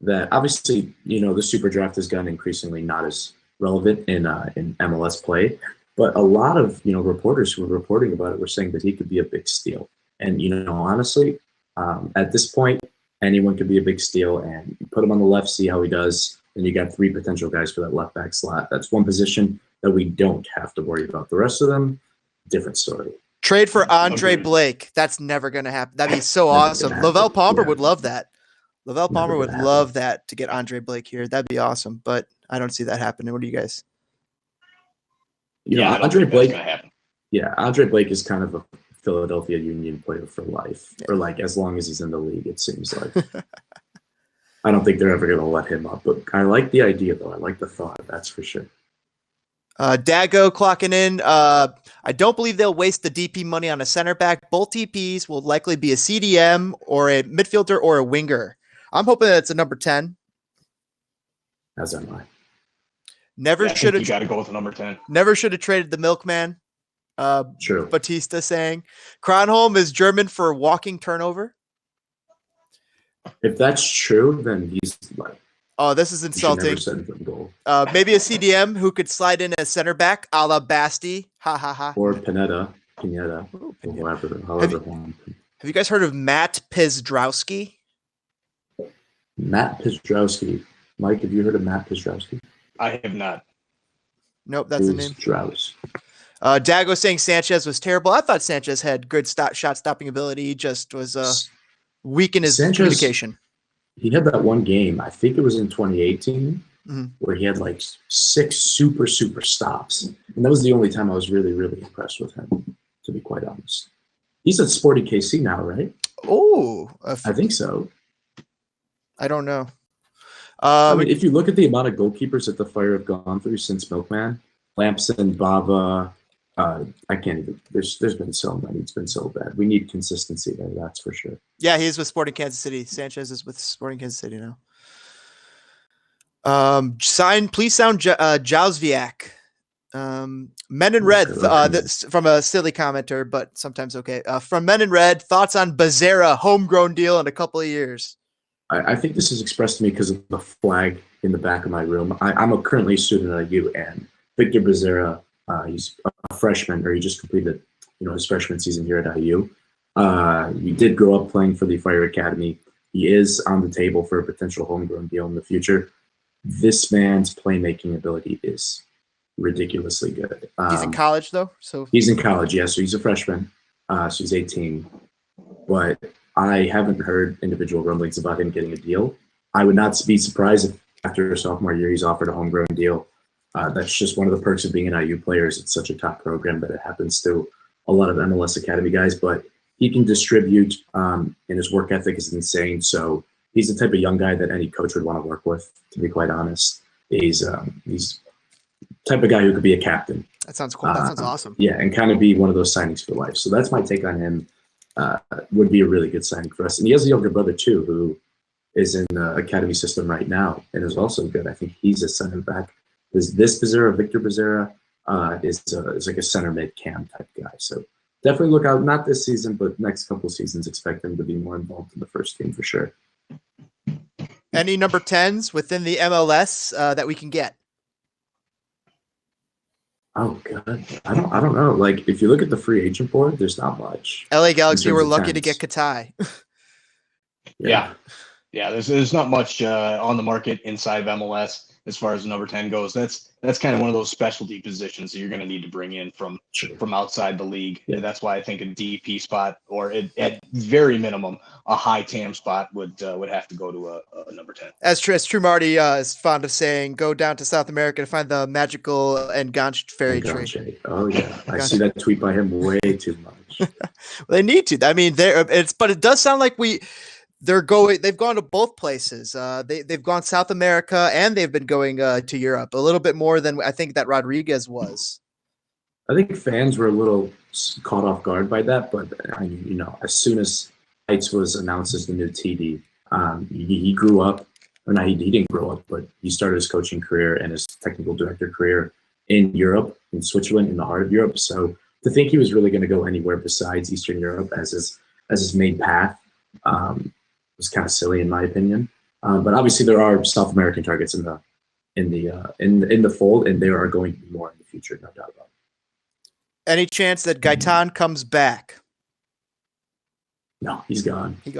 that obviously the super draft has gotten increasingly not as relevant in MLS play. But a lot of reporters who were reporting about it were saying that he could be a big steal. And honestly, at this point, anyone could be a big steal. And you put him on the left, see how he does. And you got 3 potential guys for that left back slot. That's one position that we don't have to worry about. The rest of them, different story. Trade for Andre Blake. That's never going to happen. That'd be so awesome. Lavelle Palmer would love that. Lavelle Palmer would love that to get Andre Blake here. That'd be awesome. But I don't see that happening. What do you guys? Andre Blake. Andre Blake is kind of a Philadelphia Union player for life, or like as long as he's in the league. It seems like. I don't think they're ever going to let him up, but I like the idea though. I like the thought. That's for sure. Dago clocking in. I don't believe they'll waste the DP money on a center back. Both DPs will likely be a CDM or a midfielder or a winger. I'm hoping that it's a number 10. As am I. Never should have. You got to go with the number 10. Never should have traded the milkman. True. Batista saying Kronholm is German for walking turnover. If that's true, then he's like. Oh, this is insulting. Maybe a CDM who could slide in as center back, a la Basti. Ha ha ha. Or Pineda. Ooh, However. Have you guys heard of Matt Pizdraowski? Matt Pizdraowski. Mike, have you heard of Matt Pizdraowski? I have not. Nope, that's the name. Strauss. Dago saying Sanchez was terrible. I thought Sanchez had good shot stopping ability. He just was weak in his communication. He had that one game, I think it was in 2018, where he had like 6 super stops. And that was the only time I was really, really impressed with him, to be quite honest. He's at Sporting KC now, right? Oh. I think so. I don't know. I mean, if you look at the amount of goalkeepers that the Fire have gone through since Milkman, Lampson, Bava, I can't even. There's been so many. It's been so bad. We need consistency there. That's for sure. Yeah, he is with Sporting Kansas City. Sanchez is with Sporting Kansas City now. Please sound Jauzviak. Men in Red. From a silly commenter, but sometimes okay. From Men in Red, thoughts on Becerra, homegrown deal in a couple of years. I think this is expressed to me because of the flag in the back of my room. I'm currently a student at IU, and Victor Becerra, he's a freshman, or he just completed, his freshman season here at IU. He did grow up playing for the Fire Academy. He is on the table for a potential homegrown deal in the future. This man's playmaking ability is ridiculously good. He's in college though, so He's in college, yeah. So he's a freshman. So he's 18. But I haven't heard individual rumblings about him getting a deal. I would not be surprised if after his sophomore year he's offered a homegrown deal. That's just one of the perks of being an IU player. It's such a top program that it happens to a lot of MLS Academy guys. But he can distribute, and his work ethic is insane. So he's the type of young guy that any coach would want to work with, to be quite honest. He's the type of guy who could be a captain. that sounds cool. That sounds awesome. Yeah, and kind of be one of those signings for life. So that's my take on him. Would be a really good signing for us. And he has a younger brother, too, who is in the academy system right now and is also good. I think he's a center back. This Becerra, Victor Becerra, is like a center mid-cam type guy. So definitely look out, not this season, but next couple seasons, expect him to be more involved in the first team for sure. Any number 10s within the MLS that we can get? Oh God, I don't know. Like if you look at the free agent board, there's not much. LA Galaxy in were terms of lucky to get 10s. Katai. Yeah. There's not much on the market inside of MLS as far as number 10 goes. That's kind of one of those specialty positions that you're going to need to bring in from outside the league. Yeah. That's why I think a DP spot or at very minimum a high TAM spot would have to go to a number 10. As true Marty is fond of saying, go down to South America to find the magical Enganched fairy tree. Oh yeah, I see that tweet by him way too much. Well, they need to. I mean, but it does sound like they've gone to both places. They've gone South America and they've been going to Europe a little bit more than I think that Rodriguez was. I think fans were a little caught off guard by that, but as soon as Heights was announced as the new TD, he grew up. Or not, he didn't grow up, but he started his coaching career and his technical director career in Europe, in Switzerland, in the heart of Europe. So to think he was really going to go anywhere besides Eastern Europe as his main path was kind of silly in my opinion. But obviously there are South American targets in the fold, and there are going to be more in the future, no doubt about it. Any chance that Gaetan comes back? No, he's gone. He's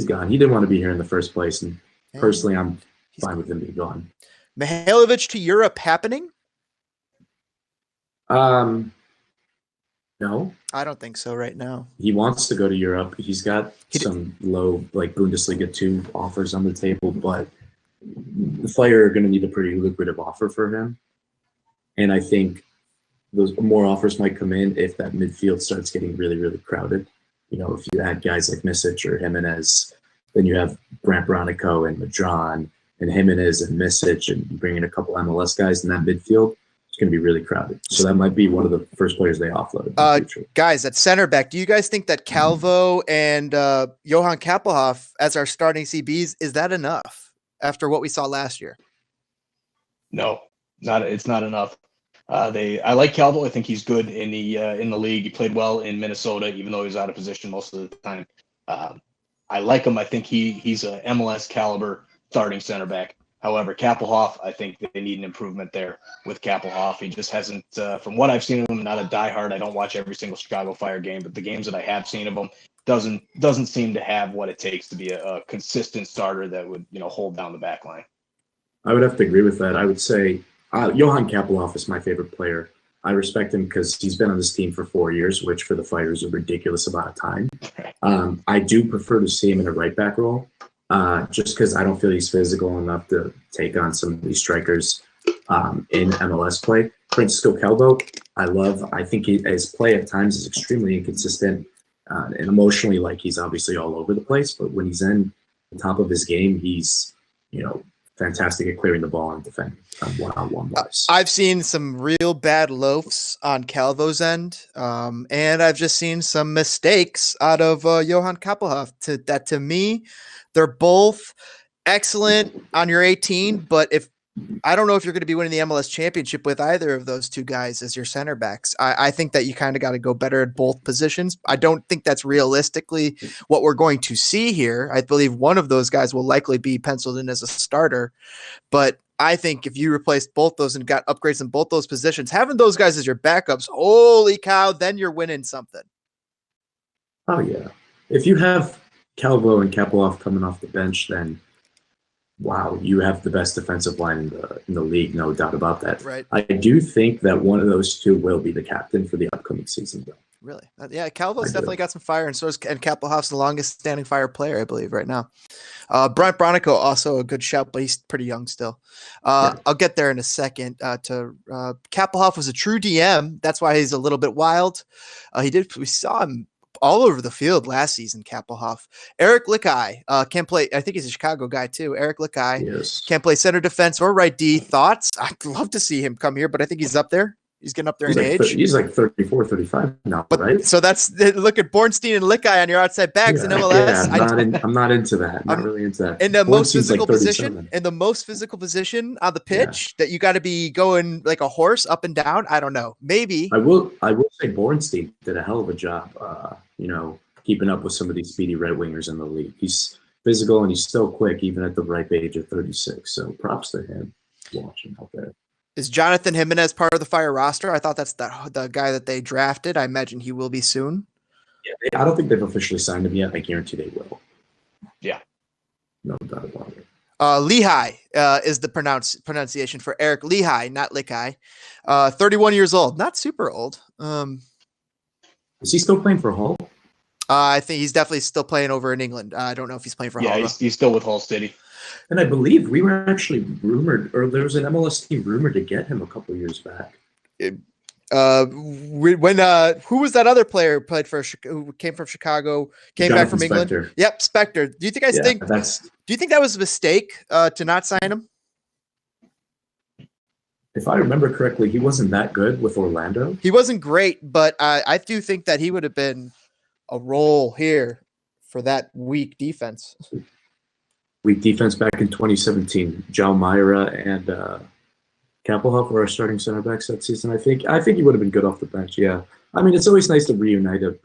gone. He didn't want to be here in the first place, and personally, I'm fine with him being gone. Mihailovic to Europe happening? No. I don't think so right now. He wants to go to Europe. He's got some low, like Bundesliga 2 offers on the table, but the Fire are going to need a pretty lucrative offer for him. And I think those more offers might come in if that midfield starts getting really, really crowded. You know, if you add guys like Misic or Jimenez, then you have Brant Bronico and Madron and Jimenez and Misic, and you bring in a couple MLS guys in that midfield. It's going to be really crowded. So that might be one of the first players they offload in the future. Guys, at center back, do you guys think that Calvo and Johan Kappelhoff as our starting CBs, is that enough after what we saw last year? No, it's not enough. I like Calvo. I think he's good in the league. He played well in Minnesota, even though he was out of position most of the time. I like him. I think he's a MLS caliber starting center back. However, Kappelhoff, I think they need an improvement there with Kappelhoff. He just hasn't, from what I've seen of him, not a diehard. I don't watch every single Chicago Fire game, but the games that I have seen of him doesn't seem to have what it takes to be a consistent starter that would hold down the back line. I would have to agree with that. I would say Johan Kappelhoff is my favorite player. I respect him because he's been on this team for 4 years, which for the Fire is a ridiculous amount of time. I do prefer to see him in a right back role. Just because I don't feel he's physical enough to take on some of these strikers in MLS play. Francisco Calvo, I think his play at times is extremely inconsistent and emotionally, like he's obviously all over the place. But when he's in the top of his game, he's fantastic at clearing the ball and defending one-on-one wise. I've seen some real bad loafs on Calvo's end, and I've just seen some mistakes out of Johan Kappelhoff. To me, they're both excellent on your 18, but I don't know if you're going to be winning the MLS championship with either of those two guys as your center backs. I think that you kind of got to go better at both positions. I don't think that's realistically what we're going to see here. I believe one of those guys will likely be penciled in as a starter, but I think if you replace both those and got upgrades in both those positions, having those guys as your backups, holy cow, then you're winning something. Oh yeah. If you have Calvo and Kappelhoff coming off the bench, then wow, you have the best defensive line in the league, no doubt about that. Right. I do think that one of those two will be the captain for the upcoming season, though. Really? Yeah, Calvo's I do. definitely got some fire, and Kappelhoff's the longest standing fire player, I believe, right now. Brent Bronico, also a good shout, but he's pretty young still. Yeah. I'll get there in a second. Kappelhoff was a true DM. That's why he's a little bit wild. We saw him all over the field last season, Kappelhoff. Eric Lickey can't play. I think he's a Chicago guy too. Eric Lickey Yes. can't play center defense or right D. Thoughts? I'd love to see him come here, but I think he's up there. He's getting up there in age. He's like 34, 35 now, But, right? So look at Bornstein and Lickey on your outside backs in MLS. Yeah, I'm not into that. I'm not really into that. In the most physical like position, on the pitch, that you got to be going like a horse up and down. I don't know. Maybe I will say Bornstein did a hell of a job. Keeping up with some of these speedy right wingers in the league. He's physical and he's still quick, even at the ripe age of 36. So props to him watching out there. Is Jonathan Jimenez part of the Fire roster? I thought that's the guy that they drafted. I imagine he will be soon. Yeah, I don't think they've officially signed him yet. I guarantee they will. Yeah. No doubt about it. Lehigh is the pronunciation for Eric Lehigh, not Lickey. 31 years old. Not super old. Is he still playing for Hull? I think he's definitely still playing over in England. I don't know if he's playing for Hull. Yeah, he's still with Hull City. And I believe we were actually rumored, or there was an MLS team rumored to get him a couple of years back. Who was that other player who came from Chicago, came Jonathan back from England? Spector. Yep, Spector. Do you think do you think that was a mistake to not sign him? If I remember correctly, he wasn't that good with Orlando. He wasn't great, but I do think that he would have been a role here for that weak defense. Weak defense back in 2017. Jao Myra and Kappelhoff were our starting center backs that season. I think he would have been good off the bench. Yeah, I mean it's always nice to reunite a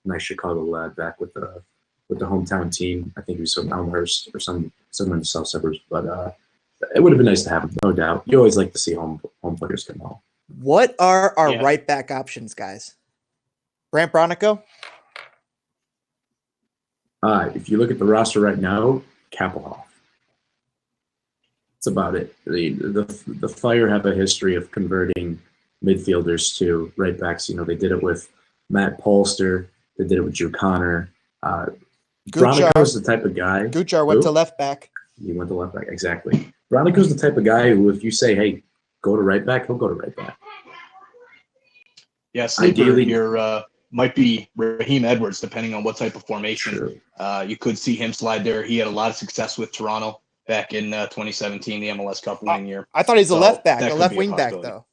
nice Chicago lad back with the hometown team. I think he was from Elmhurst or somewhere in the south suburbs, but it would have been nice to have him, no doubt. You always like to see home players come home. What are our right back options, guys? Brant Bronico? If you look at the roster right now, Kappelhoff. That's about it. The Fire have a history of converting midfielders to right backs. They did it with Matt Polster. They did it with Drew Connor. Bronico's the type of guy. Guchar went to left back. He went to left back, exactly. Bronico's the type of guy who, if you say, hey, go to right back, he'll go to right back. Yeah, sleeper here might be Raheem Edwards, depending on what type of formation. Sure. You could see him slide there. He had a lot of success with Toronto back in 2017, the MLS Cup winning year. I thought he's a left back, a left wing back, though.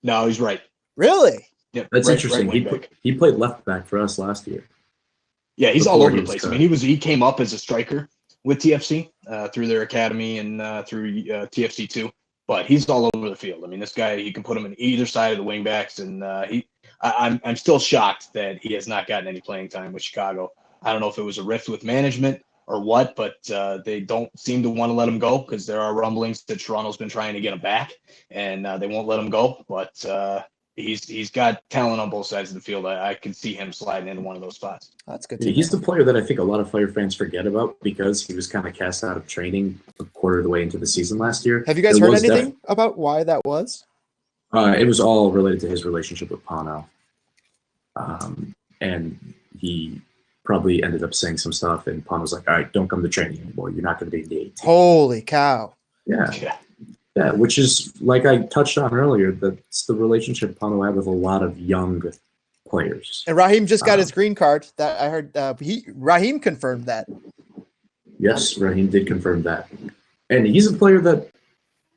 No, he's right. Really? Yep, That's interesting. Right he played left back for us last year. Yeah, he's all over the place. I mean, he came up as a striker with TFC through their academy and through TFC2, but he's all over the field. I mean, this guy, you can put him in either side of the wing backs, and I'm still shocked that he has not gotten any playing time with Chicago. I don't know if it was a rift with management or what, but they don't seem to want to let him go because there are rumblings that Toronto's been trying to get him back, and they won't let him go. But he's got talent on both sides of the field. I can see him sliding into one of those spots. That's good. He's the player that I think a lot of Fire fans forget about because he was kind of cast out of training a quarter of the way into the season last year. Have you guys heard anything about why that was? It was all related to his relationship with Pano. And he probably ended up saying some stuff, and Pano's like, all right, don't come to training anymore. You're not going to be in the 18. Holy cow. Yeah, which is, like I touched on earlier, that's the relationship Pano had with a lot of young players. And Raheem just got his green card. That I heard. Raheem confirmed that. Yes, Raheem did confirm that, and he's a player that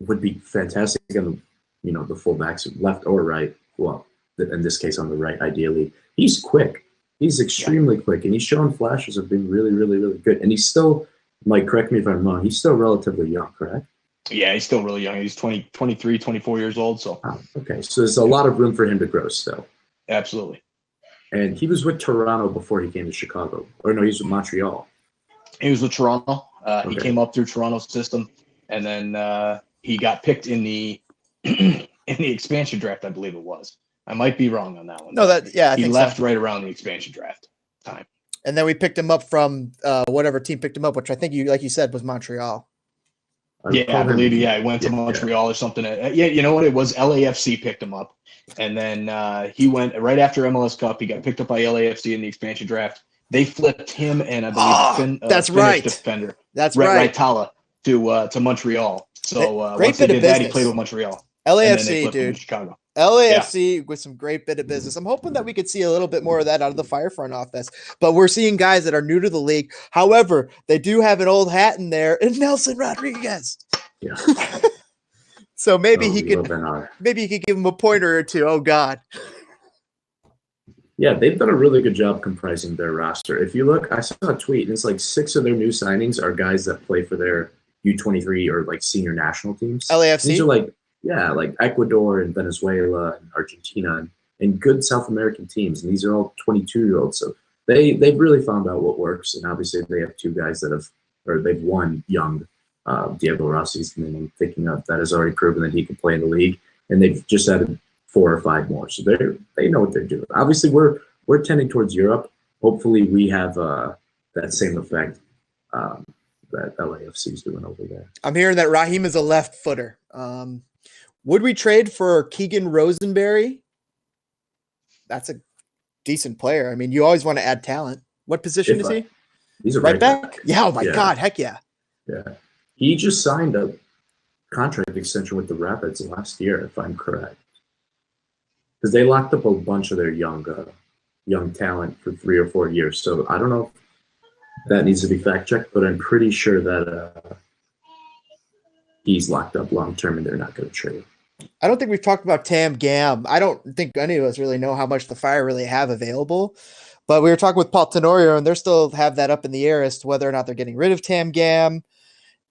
would be fantastic on the fullbacks, left or right. Well, in this case, on the right, ideally. He's quick. He's extremely quick, and he's shown flashes of being really, really, really good. And he's still, Mike, correct me if I'm wrong, he's still relatively young, correct? Yeah, he's still really young. He's 23, 24 years old. So okay, so there's a lot of room for him to grow still. Absolutely. And he was with Toronto before he came to Chicago. Or no, he was with Montreal. He was with Toronto. He came up through Toronto's system, and then he got picked in the in the expansion draft, I believe it was. I might be wrong on that one. No, I he think left so. right around the expansion draft time. And then we picked him up from whatever team picked him up, which I think like you said, was Montreal. I believe he went to Montreal or something. Yeah, you know what? It was LAFC picked him up. And then he went right after MLS Cup. He got picked up by LAFC in the expansion draft. They flipped him and I believe that's Finnish right. defender. That's right. Tala to Montreal. So great once they bit did of that, business. he played with Montreal. LAFC, dude. Chicago. LAFC with some great bit of business. I'm hoping that we could see a little bit more of that out of the Fire front office. But we're seeing guys that are new to the league. However, they do have an old hat in there, and Nelson Rodriguez. Yeah. So maybe he could give him a pointer or two. Oh God. Yeah, they've done a really good job comprising their roster. If you look, I saw a tweet, and it's like 6 of their new signings are guys that play for their U23 or like senior national teams. LAFC? These are like Ecuador and Venezuela and Argentina and good South American teams. And these are all 22-year-olds. So they've really found out what works. And obviously they have 2 guys they've won young. Diego Rossi's the name I'm thinking of that has already proven that he can play in the league. And they've just added 4 or 5 more. So they know what they're doing. Obviously we're tending towards Europe. Hopefully we have that same effect that LAFC is doing over there. I'm hearing that Raheem is a left footer. Would we trade for Keegan Rosenberry? That's a decent player. I mean, you always want to add talent. What position is he? He's a right back. Yeah. Oh my God. Heck yeah. Yeah. He just signed a contract extension with the Rapids last year, if I'm correct. Because they locked up a bunch of their young talent for 3 or 4 years. So I don't know if that needs to be fact checked, but I'm pretty sure that he's locked up long term and they're not going to trade. I don't think we've talked about Tam Gam. I don't think any of us really know how much the Fire really have available, but we were talking with Paul Tenorio and they still have that up in the air as to whether or not they're getting rid of Tam Gam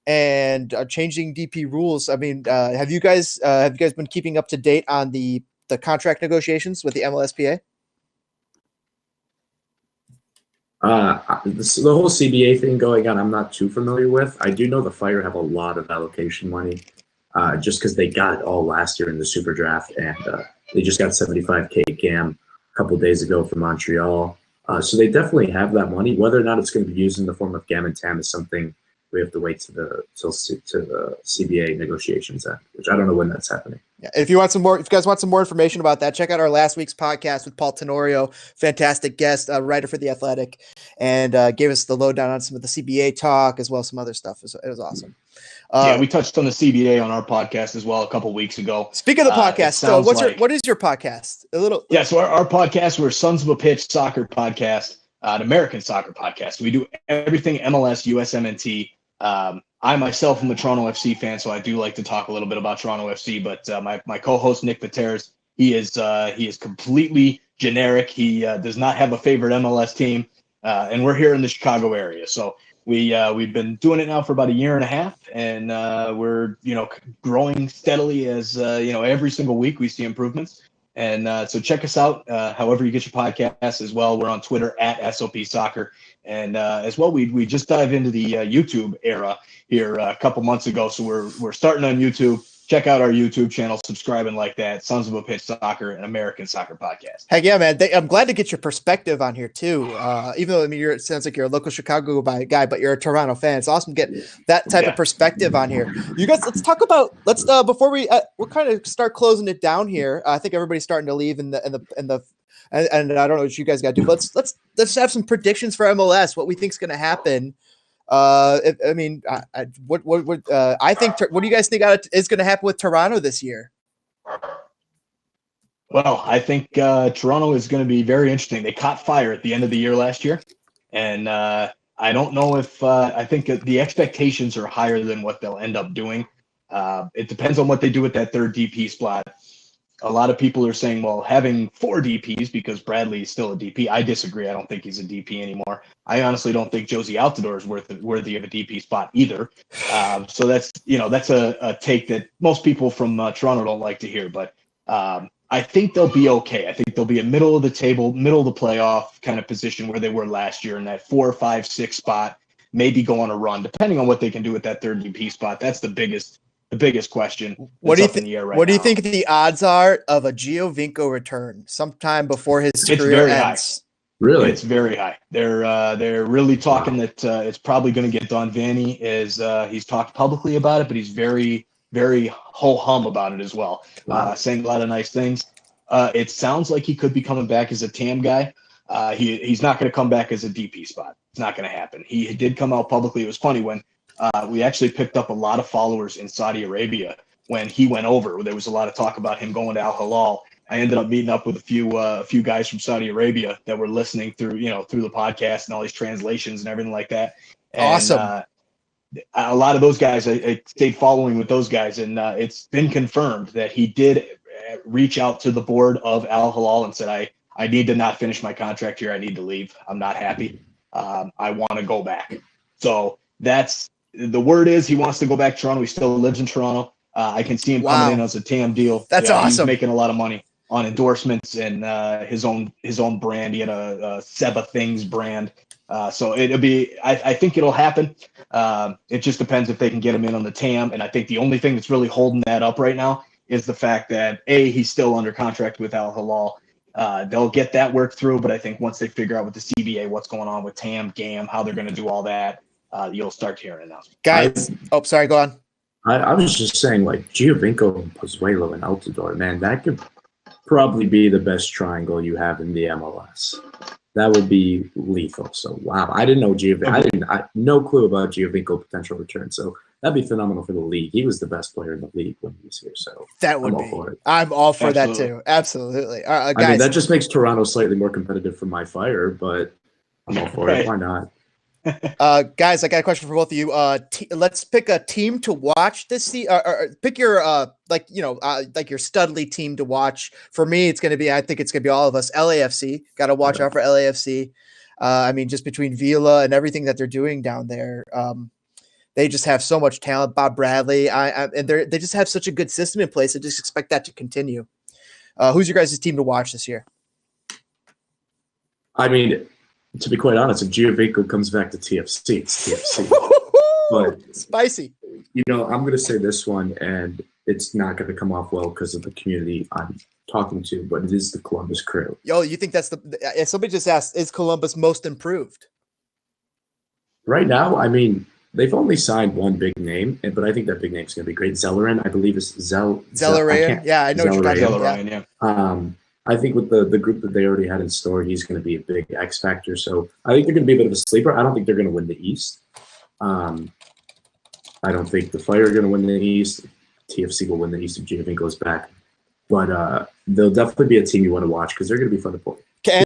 and changing DP rules. I mean, have you guys been keeping up to date on the contract negotiations with the MLSPA? The whole CBA thing going on, I'm not too familiar with. I do know the Fire have a lot of allocation money, just because they got it all last year in the Super Draft, and they just got $75K GAM a couple of days ago from Montreal. So they definitely have that money. Whether or not it's going to be used in the form of GAM and TAM is something we have to wait to the CBA negotiations end, which I don't know when that's happening. Yeah, if you guys want some more information about that, check out our last week's podcast with Paul Tenorio, fantastic guest, writer for The Athletic, and gave us the lowdown on some of the CBA talk as well as some other stuff. It was awesome. We touched on the CBA on our podcast as well a couple weeks ago. Speaking of the podcast, what is your podcast? So our podcast, we're Sons of a Pitch Soccer Podcast, an American soccer podcast. We do everything MLS, USMNT. I myself am a Toronto FC fan, so I do like to talk a little bit about Toronto FC. But my co-host Nick Pateras, he is completely generic. He does not have a favorite MLS team, and we're here in the Chicago area. So we've been doing it now for about a year and a half, and we're growing steadily as every single week we see improvements. And so check us out however you get your podcasts as well. We're on Twitter at SOP Soccer. And as well, we just dived into the YouTube era here a couple months ago. So we're starting on YouTube. Check out our YouTube channel, subscribe and like that. Sons of a Pitch Soccer, an American soccer podcast. Heck yeah, man. I'm glad to get your perspective on here too. Even though it sounds like you're a local Chicago guy, but you're a Toronto fan. It's awesome to get that type of perspective on here. You guys, before we'll kind of start closing it down here. I think everybody's starting to leave and I don't know what you guys got to do. Let's have some predictions for MLS. What we think is going to happen. What do you guys think is going to happen with Toronto this year? Well, I think Toronto is going to be very interesting. They caught fire at the end of the year last year, and I don't know if I think the expectations are higher than what they'll end up doing. It depends on what they do with that third DP spot. A lot of people are saying, well, having 4 DPs because Bradley is still a DP. I disagree. I don't think he's a DP anymore. I honestly don't think Josie Altidore is worthy of a DP spot either. So that's a take that most people from Toronto don't like to hear. But I think they'll be okay. I think they'll be a middle of the table, middle of the playoff kind of position where they were last year in that 4, 5, 6 spot, maybe go on a run, depending on what they can do with that third DP spot. That's the biggest question. What do you think the odds are of a Giovinco return sometime before his career ends? Really? It's very high. They're really talking that it's probably going to get done. Vanny is he's talked publicly about it, but he's very, very ho-hum about it as well, Wow. saying a lot of nice things. It sounds like he could be coming back as a TAM guy. He's not going to come back as a DP spot. It's not going to happen. He did come out publicly. It was funny when we actually picked up a lot of followers in Saudi Arabia when he went over. There was a lot of talk about him going to Al Hilal. I ended up meeting up with a few guys from Saudi Arabia that were listening through the podcast and all these translations and everything like that. And, Awesome. A lot of those guys, I stayed following with those guys, and it's been confirmed that he did reach out to the board of Al Hilal and said, I need to not finish my contract here. I need to leave. I'm not happy. I want to go back. So that's the word is he wants to go back to Toronto. He still lives in Toronto. I can see him coming in as a TAM deal. That's awesome. He's making a lot of money on endorsements and his own brand. He had a Seba Things brand. So it'll be, I think it'll happen. It just depends if they can get him in on the TAM. And I think the only thing that's really holding that up right now is the fact that he's still under contract with Al Hilal. They'll get that worked through, but I think once they figure out with the CBA, what's going on with TAM, GAM, how they're going to do all that, you'll start hearing announcements. Guys, sorry, go on. I was just saying, like, Giovinco, Pozuelo, and Altidore, man, that could probably be the best triangle you have in the MLS. That would be lethal. So, wow. I didn't know Giovinco. I no clue about Giovinco potential return. So, that'd be phenomenal for the league. He was the best player in the league when he was here. So, That would I'm all be. for it. I'm all for that Absolutely. too. Absolutely. Guys, I mean, that just makes Toronto slightly more competitive for my Fire, but I'm all for Right. it. Why not? guys, I got a question for both of you. Let's pick a team to watch this season. Or pick your like your Studley team to watch. For me, it's going to be. I think it's going to be all of us. LAFC. Got to watch out for LAFC. I mean, just between Vila and everything that they're doing down there, they just have so much talent. Bob Bradley, and they just have such a good system in place. I just expect that to continue. Who's your guys' team to watch this year? I mean, to be quite honest, if Giovinco comes back to TFC, it's TFC. But Spicy. I'm going to say this one, and it's not going to come off well because of the community I'm talking to, but it is the Columbus Crew. Yo, you think that's somebody just asked, is Columbus most improved? Right now, I mean, they've only signed one big name, but I think that big name is going to be great. Zellerin, I believe, is Zellerin. Yeah, I know what you're talking about. Zellerin, yeah. I think with the group that they already had in store, he's going to be a big X factor. So I think they're going to be a bit of a sleeper. I don't think they're going to win the East. I don't think the Fire are going to win the East. TFC will win the East if Giovinco is back. But they'll definitely be a team you want to watch because they're going to be fun to play. And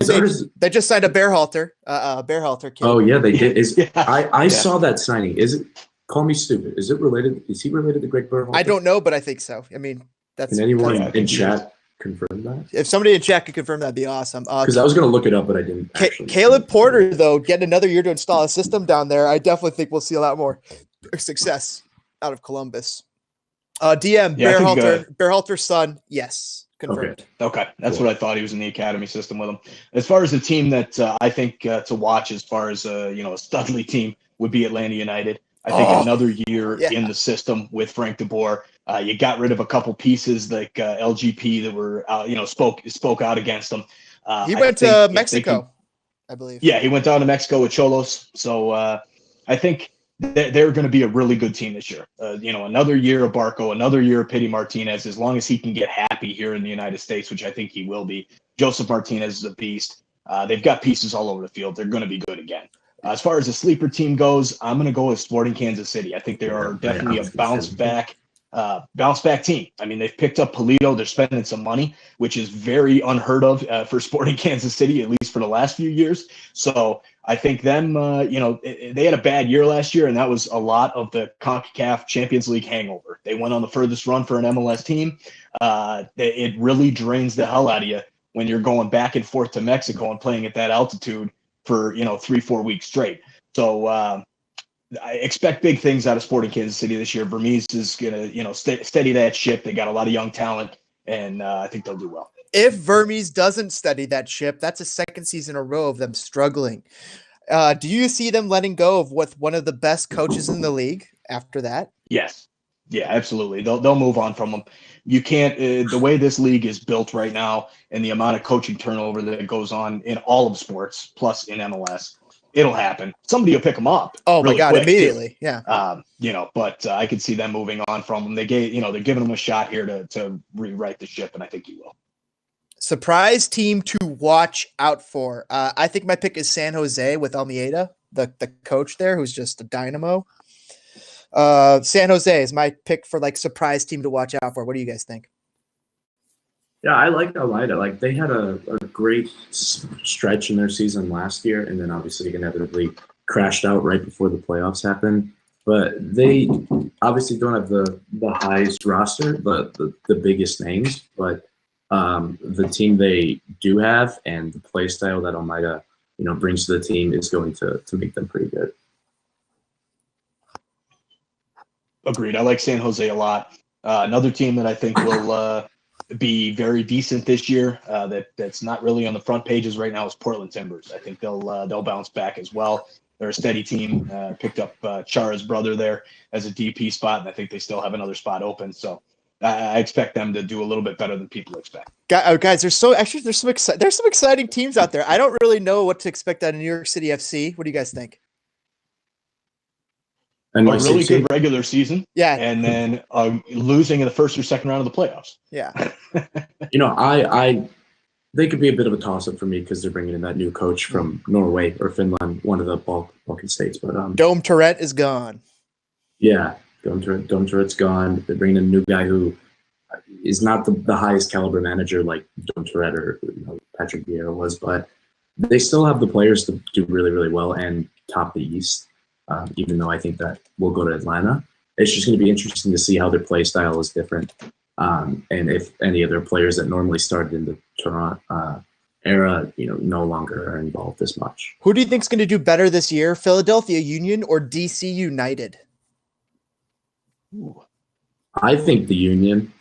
they just signed a Bearhalter kid. Oh yeah, they did. Yeah. I saw that signing. Is it? Call me stupid. Is it related? Is he related to Greg Berhalter? I don't know, but I think so. I mean, that's. Can anyone Yeah, I think in he chat confirm that? If somebody in chat could confirm, that'd be awesome. Because I was going to look it up, but I didn't. actually. Caleb Porter, though, getting another year to install a system down there, I definitely think we'll see a lot more success out of Columbus. DM Yeah, I think, Bearhalter's son, yes, confirmed. Okay, that's what I thought. He was in the academy system with him. As far as the team that I think to watch, as far as a Studley team, would be Atlanta United. I think another year in the system with Frank de Boer. You got rid of a couple pieces like LGP that were spoke out against them. He went to Mexico, I believe. Yeah, he went down to Mexico with Cholos. So I think they're going to be a really good team this year. Another year of Barco, another year of Pity Martinez, as long as he can get happy here in the United States, which I think he will be. Joseph Martinez is a beast. They've got pieces all over the field. They're going to be good again. As far as the sleeper team goes, I'm going to go with Sporting Kansas City. I think they are definitely a bounce back team. I mean, they've picked up Polito. They're spending some money, which is very unheard of for Sporting Kansas City, at least for the last few years. So I think them, they had a bad year last year, and that was a lot of the CONCACAF Champions League hangover. They went on the furthest run for an MLS team. It really drains the hell out of you when you're going back and forth to Mexico and playing at that altitude for 3-4 weeks straight. So I expect big things out of Sporting Kansas City this year. Vermees is gonna steady that ship. They got a lot of young talent, and I think they'll do well. If Vermees doesn't steady that ship, that's a second season in a row of them struggling. Do you see them letting go of one of the best coaches in the league after that? Yes. Yeah, absolutely. They'll move on from him. You can't the way this league is built right now and the amount of coaching turnover that goes on in all of sports, plus in MLS, it'll happen. Somebody will pick them up. Oh my really God, quick, immediately. too. Yeah. But I could see them moving on from him. They're giving him a shot here to rewrite the ship, and I think he will. Surprise team to watch out for. I think my pick is San Jose with Almeida, the coach there, who's just a dynamo. San Jose is my pick for like surprise team to watch out for. What do you guys think? Yeah, I like Almeida. Like they had a great stretch in their season last year, and then obviously inevitably crashed out right before the playoffs happened. But they obviously don't have the highest roster, but the biggest names. But the team they do have and the play style that Almeida brings to the team is going to make them pretty good. Agreed. I like San Jose a lot. Another team that I think will be very decent this year. That's not really on the front pages right now is Portland Timbers. I think they'll bounce back as well. They're a steady team. Picked up Chara's brother there as a DP spot, and I think they still have another spot open. So I expect them to do a little bit better than people expect. Guys, there's some exciting teams out there. I don't really know what to expect out of New York City FC. What do you guys think? And a really good regular season, yeah, and then losing in the first or second round of the playoffs. Yeah, they could be a bit of a toss-up for me because they're bringing in that new coach from Norway or Finland, one of the Balkan states. But Dome Tourette is gone. Yeah, Dome Tourette's gone. They're bringing in a new guy who is not the highest caliber manager like Dome Tourette or Patrick Vieira was, but they still have the players to do really, really well and top the East. Even though I think that we'll go to Atlanta, it's just going to be interesting to see how their play style is different, and if any of their players that normally started in the Toronto era, no longer are involved as much. Who do you think is going to do better this year, Philadelphia Union or DC United? Ooh. I think the Union.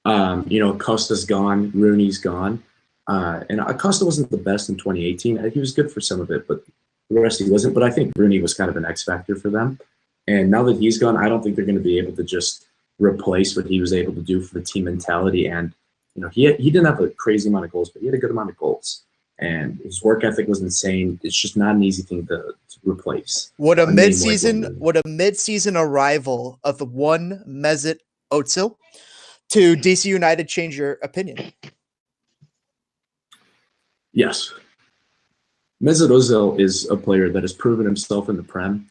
Acosta's gone, Rooney's gone, and Acosta wasn't the best in 2018. He was good for some of it, but the rest he wasn't, but I think Rooney was kind of an X factor for them. And now that he's gone, I don't think they're going to be able to just replace what he was able to do for the team mentality. And he didn't have a crazy amount of goals, but he had a good amount of goals. And his work ethic was insane. It's just not an easy thing to replace. Would a mid-season arrival of the one Mesut Ozil to DC United change your opinion? Yes. Mesut Ozil is a player that has proven himself in the Prem.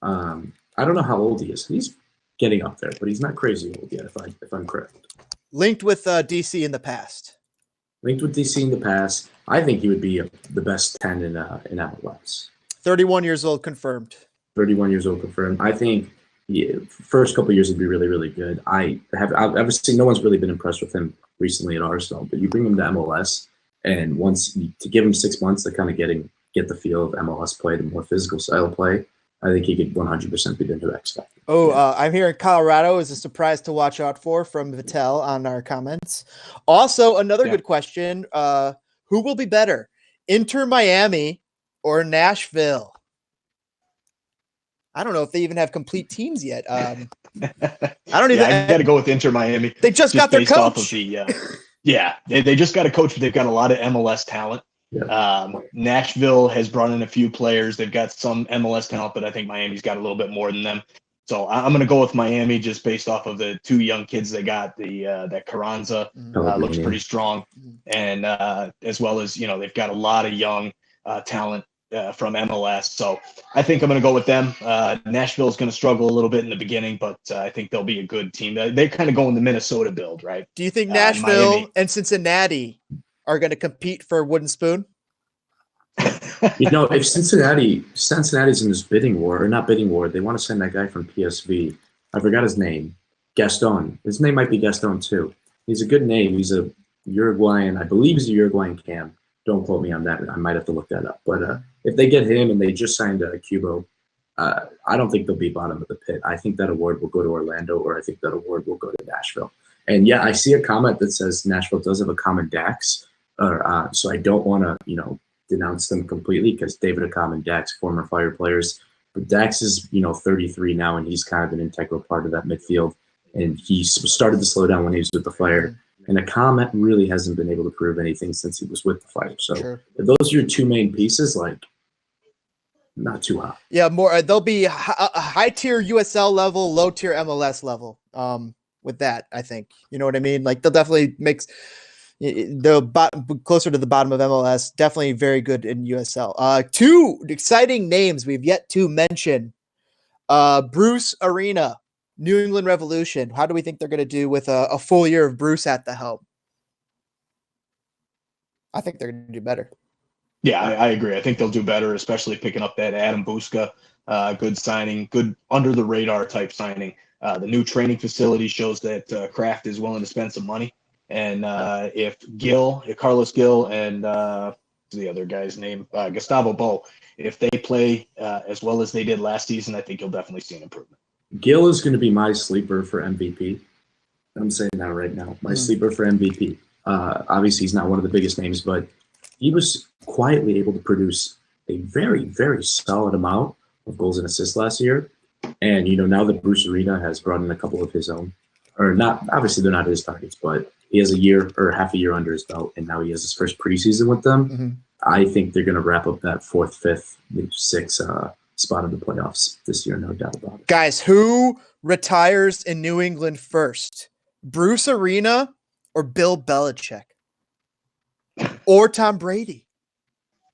I don't know how old he is. He's getting up there, but he's not crazy old yet, if I'm correct. Linked with DC in the past. I think he would be the best 10 in MLS. 31 years old confirmed. 31 years old confirmed. I think first couple of years would be really, really good. I've ever seen no one's really been impressed with him recently at Arsenal, but you bring him to MLS. And to give him 6 months to kind of get the feel of MLS play, the more physical style of play, I think he could 100% be the new X factor. I'm here in Colorado is a surprise to watch out for from Vittel on our comments. Also, another good question: who will be better, Inter Miami or Nashville? I don't know if they even have complete teams yet. I don't even. I got to go with Inter Miami. They just got their coach. Off of they just got a coach, but they've got a lot of MLS talent. Yeah. Nashville has brought in a few players. They've got some MLS talent, but I think Miami's got a little bit more than them. So I'm going to go with Miami just based off of the two young kids they got. That Carranza looks pretty strong, and as well as they've got a lot of young talent from MLS. So I think I'm going to go with them. Nashville is going to struggle a little bit in the beginning, but I think they'll be a good team. They're kind of going the Minnesota build, right? Do you think Nashville and Cincinnati are going to compete for Wooden Spoon? If Cincinnati's in this bidding war, or not bidding war, they want to send that guy from PSV. I forgot his name. Gaston. His name might be Gaston too. He's a good name. He's a Uruguayan. I believe he's a Uruguayan cam. Don't quote me on that. I might have to look that up. But if they get him and they just signed Cubo, I don't think they'll be bottom of the pit. I think that award will go to Orlando, or I think that award will go to Nashville. And yeah, I see a comment that says Nashville does have a common Dax, so I don't want to, denounce them completely because David Accam and Dax, former Fire players, But Dax is, 33 now, and he's kind of an integral part of that midfield. And he started to slow down when he was with the Fire. And Akam really hasn't been able to prove anything since he was with the Fire. So if those are your two main pieces, not too hot. Yeah, more. They'll be a high tier USL level, low tier MLS level. With that, I think you know what I mean. Like they'll definitely make the closer to the bottom of MLS. Definitely very good in USL. Two exciting names we've yet to mention. Bruce Arena, New England Revolution. How do we think they're going to do with a full year of Bruce at the helm? I think they're going to do better. Yeah, I agree. I think they'll do better, especially picking up that Adam Buska. Good signing, good under the radar type signing. The new training facility shows that Kraft is willing to spend some money. And if Carlos Gil and the other guy's name, Gustavo Bo, if they play as well as they did last season, I think you'll definitely see an improvement. Gil is going to be my sleeper for MVP. I'm saying that right now. My sleeper for MVP. Obviously, he's not one of the biggest names, but he was quietly able to produce a very, very solid amount of goals and assists last year. And, now that Bruce Arena has brought in a couple of his own, or not, obviously they're not his targets, but he has a year or half a year under his belt, and now he has his first preseason with them. I think they're going to wrap up that 4th, 5th, maybe 6th spot in the playoffs this year, no doubt about it. Guys, who retires in New England first? Bruce Arena or Bill Belichick? Or Tom Brady?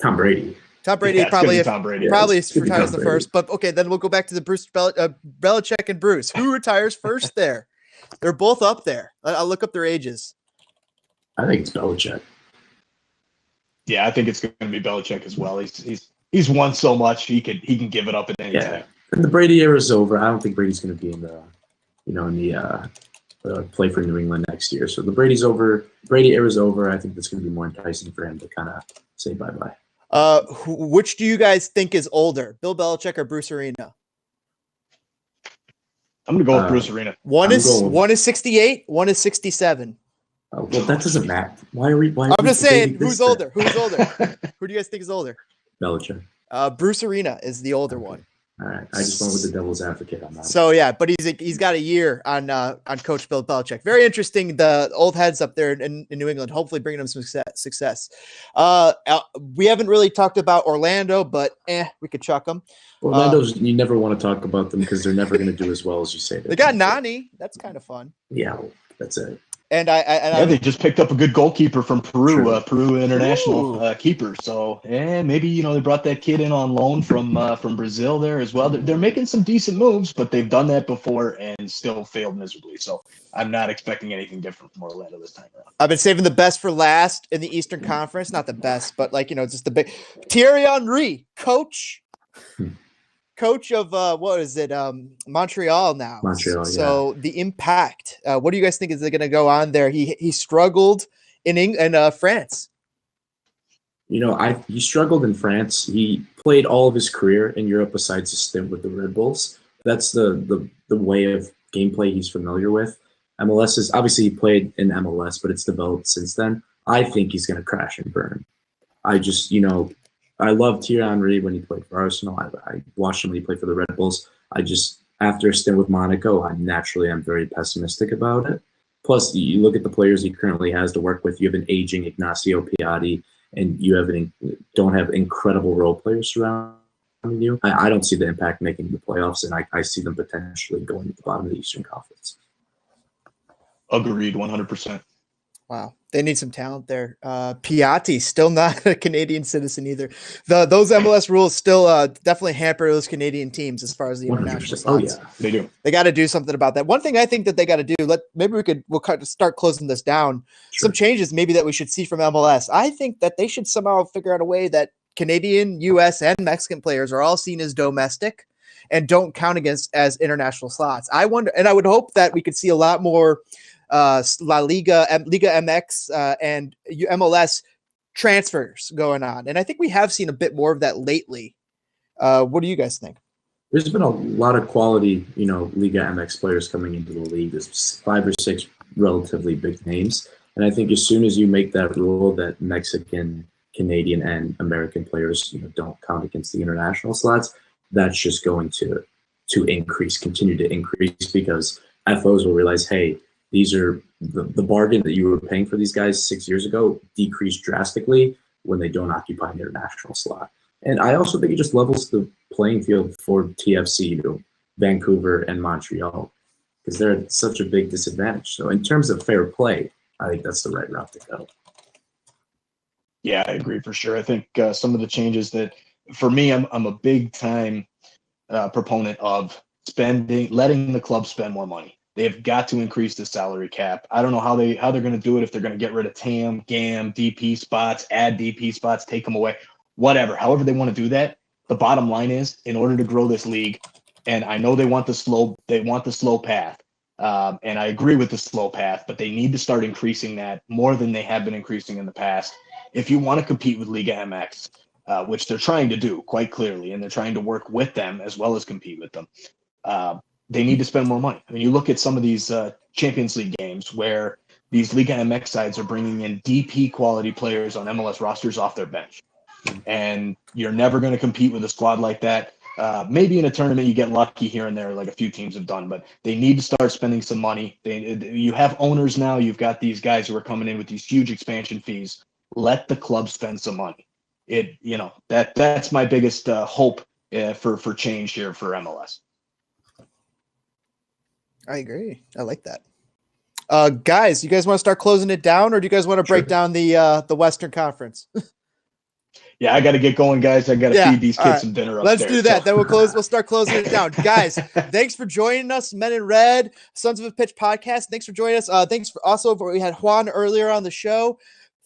Tom Brady. Tom Brady Yeah, probably Tom Brady. retires the first. But okay, then we'll go back to the Belichick and Bruce. Who retires first there? They're both up there. I'll look up their ages. I think it's Belichick. Yeah, I think it's going to be Belichick as well. He's won so much he can give it up at any time. And the Brady era is over. I don't think Brady's going to be in the play for New England next year. So the Brady's over. Brady era's over. I think that's going to be more enticing for him to kind of say bye-bye. Which do you guys think is older, Bill Belichick or Bruce Arena? I'm going to go with Bruce Arena. One is 68, one is 67. Well, that doesn't matter. I'm just saying, who's older? Who do you guys think is older? Belichick. Bruce Arena is the older one. All right, I just went with the devil's advocate on that. So yeah, but he's got a year on Coach Bill Belichick. Very interesting. The old heads up there in New England, hopefully bringing them some success. We haven't really talked about Orlando, but we could chuck them. Orlando's you never want to talk about them because they're never going to do as well as you say. They got Nani. That's kind of fun. Yeah, that's it. And they just picked up a good goalkeeper from Peru, Peru international keeper. So maybe they brought that kid in on loan from Brazil there as well. They're making some decent moves, but they've done that before and still failed miserably. So I'm not expecting anything different from Orlando this time around. I've been saving the best for last in the Eastern Conference. Not the best, but just the big Thierry Henry, coach of what is it? Montreal now. Montreal. So the impact. What do you guys think is going to go on there? He struggled in France. He struggled in France. He played all of his career in Europe besides a stint with the Red Bulls. That's the way of gameplay he's familiar with. MLS is obviously he played in MLS, but it's developed since then. I think he's going to crash and burn. I loved Thierry Henry when he played for Arsenal. I watched him when he played for the Red Bulls. After a stint with Monaco, I naturally am very pessimistic about it. Plus, you look at the players he currently has to work with. You have an aging Ignacio Piatti, and you don't have incredible role players surrounding you. I don't see the impact making the playoffs, and I see them potentially going to the bottom of the Eastern Conference. Agreed, 100%. Wow. They need some talent there. Piatti, still not a Canadian citizen either. Those MLS rules still definitely hamper those Canadian teams as far as the international slots. Oh, yeah, they do. They got to do something about that. One thing I think that they got to do, we'll start closing this down. Sure. Some changes maybe that we should see from MLS. I think that they should somehow figure out a way that Canadian, U.S., and Mexican players are all seen as domestic and don't count as international slots. I wonder, and I would hope that we could see a lot more La Liga, Liga MX, and MLS transfers going on. And I think we have seen a bit more of that lately. What do you guys think? There's been a lot of quality, Liga MX players coming into the league. There's 5 or 6 relatively big names. And I think as soon as you make that rule that Mexican, Canadian, and American players, don't count against the international slots, that's just going to continue to increase, because FOs will realize, hey, these are the bargain that you were paying for these guys 6 years ago decreased drastically when they don't occupy an international slot. And I also think it just levels the playing field for TFC, Vancouver, and Montreal, because they're at such a big disadvantage. So in terms of fair play, I think that's the right route to go. Yeah, I agree for sure. I think some of the changes that, for me, I'm a big time proponent of letting the club spend more money. They've got to increase the salary cap. I don't know how they're going to do it, if they're going to get rid of TAM, GAM, DP spots, add DP spots, take them away, whatever. However they want to do that, the bottom line is, in order to grow this league, and I know they want the slow path, and I agree with the slow path, but they need to start increasing that more than they have been increasing in the past. If you want to compete with Liga MX, which they're trying to do quite clearly, and they're trying to work with them as well as compete with them, they need to spend more money. I mean, you look at some of these Champions League games where these Liga MX sides are bringing in DP quality players on MLS rosters off their bench. And you're never going to compete with a squad like that. Maybe in a tournament you get lucky here and there, like a few teams have done, but they need to start spending some money. You have owners now. You've got these guys who are coming in with these huge expansion fees. Let the club spend some money. That's my biggest hope for change here for MLS. I agree. I like that. Guys, you guys want to start closing it down, or do you guys want to break down the Western Conference? Yeah, I got to get going, guys. I got to feed these kids some dinner upstairs. Let's do that. Then we'll start closing it down. Guys, thanks for joining us. Men in Red, Sons of a Pitch podcast. Thanks for joining us. We had Juan earlier on the show.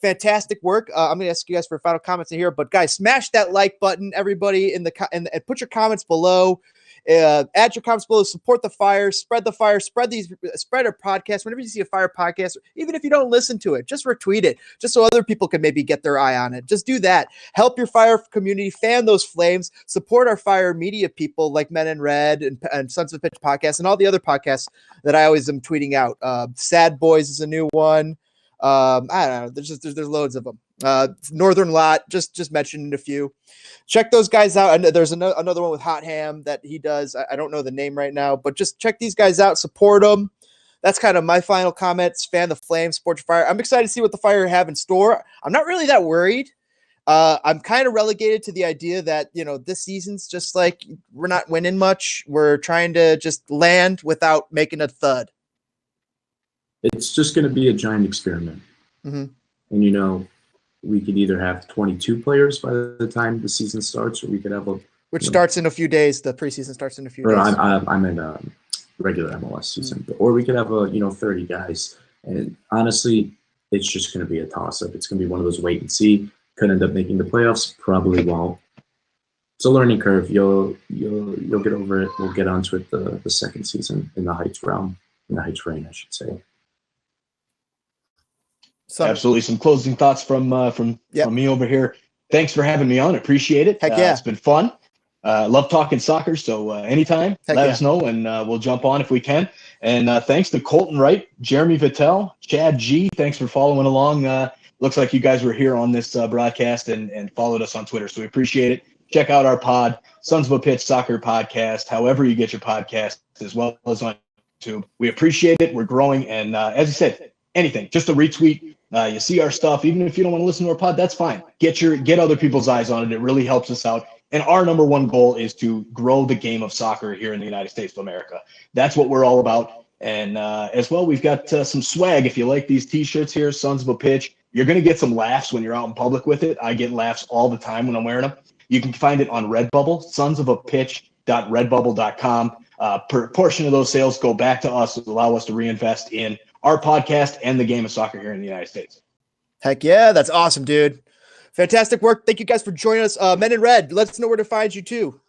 Fantastic work. I'm going to ask you guys for final comments in here, but guys, smash that like button, everybody, and put your comments below. Add your comments below. Support the fire. Spread the fire. Spread our podcast. Whenever you see a fire podcast, even if you don't listen to it, just retweet it, just so other people can maybe get their eye on it. Just do that. Help your fire community. Fan those flames. Support our fire media people like Men in Red and Sons of Pitch podcast and all the other podcasts that I always am tweeting out. Sad Boys is a new one. I don't know. There's loads of them. Northern Lot, just mentioned a few. Check those guys out. And there's another one with Hot Ham that he does. I don't know the name right now, but just check these guys out. Support them. That's kind of my final comments. Fan the flame, support your fire. I'm excited to see what the Fire have in store. I'm not really that worried. I'm kind of relegated to the idea that, this season's just like, we're not winning much. We're trying to just land without making a thud. It's just going to be a giant experiment. Mm-hmm. And, we could either have 22 players by the time the season starts, or we could have starts in a few days. The preseason starts in a few days. I'm in regular MLS season, or we could have 30 guys. And honestly, it's just going to be a toss-up. It's going to be one of those wait and see. Could end up making the playoffs, probably won't. It's a learning curve. You'll get over it. We'll get onto it the second season in the Heights realm, in the Heights reign, I should say. Absolutely. Some closing thoughts from me over here. Thanks for having me on. Appreciate it. Heck yeah. It's been fun. Love talking soccer. So anytime, let us know, and we'll jump on if we can. And thanks to Colton Wright, Jeremy Vittel, Chad G. Thanks for following along. Looks like you guys were here on this broadcast and followed us on Twitter. So we appreciate it. Check out our pod, Sons of a Pitch Soccer Podcast, however you get your podcast, as well as on YouTube. We appreciate it. We're growing. And as I said, anything, just a retweet. You see our stuff, even if you don't want to listen to our pod, that's fine. Get other people's eyes on it. It really helps us out. And our number one goal is to grow the game of soccer here in the United States of America. That's what we're all about. And as well, we've got some swag. If you like these T-shirts here, Sons of a Pitch, you're going to get some laughs when you're out in public with it. I get laughs all the time when I'm wearing them. You can find it on Redbubble, sonsofapitch.redbubble.com. Portion of those sales go back to us to allow us to reinvest in our podcast and the game of soccer here in the United States. Heck yeah, that's awesome, dude. Fantastic work. Thank you guys for joining us. Men in Red, let us know where to find you too.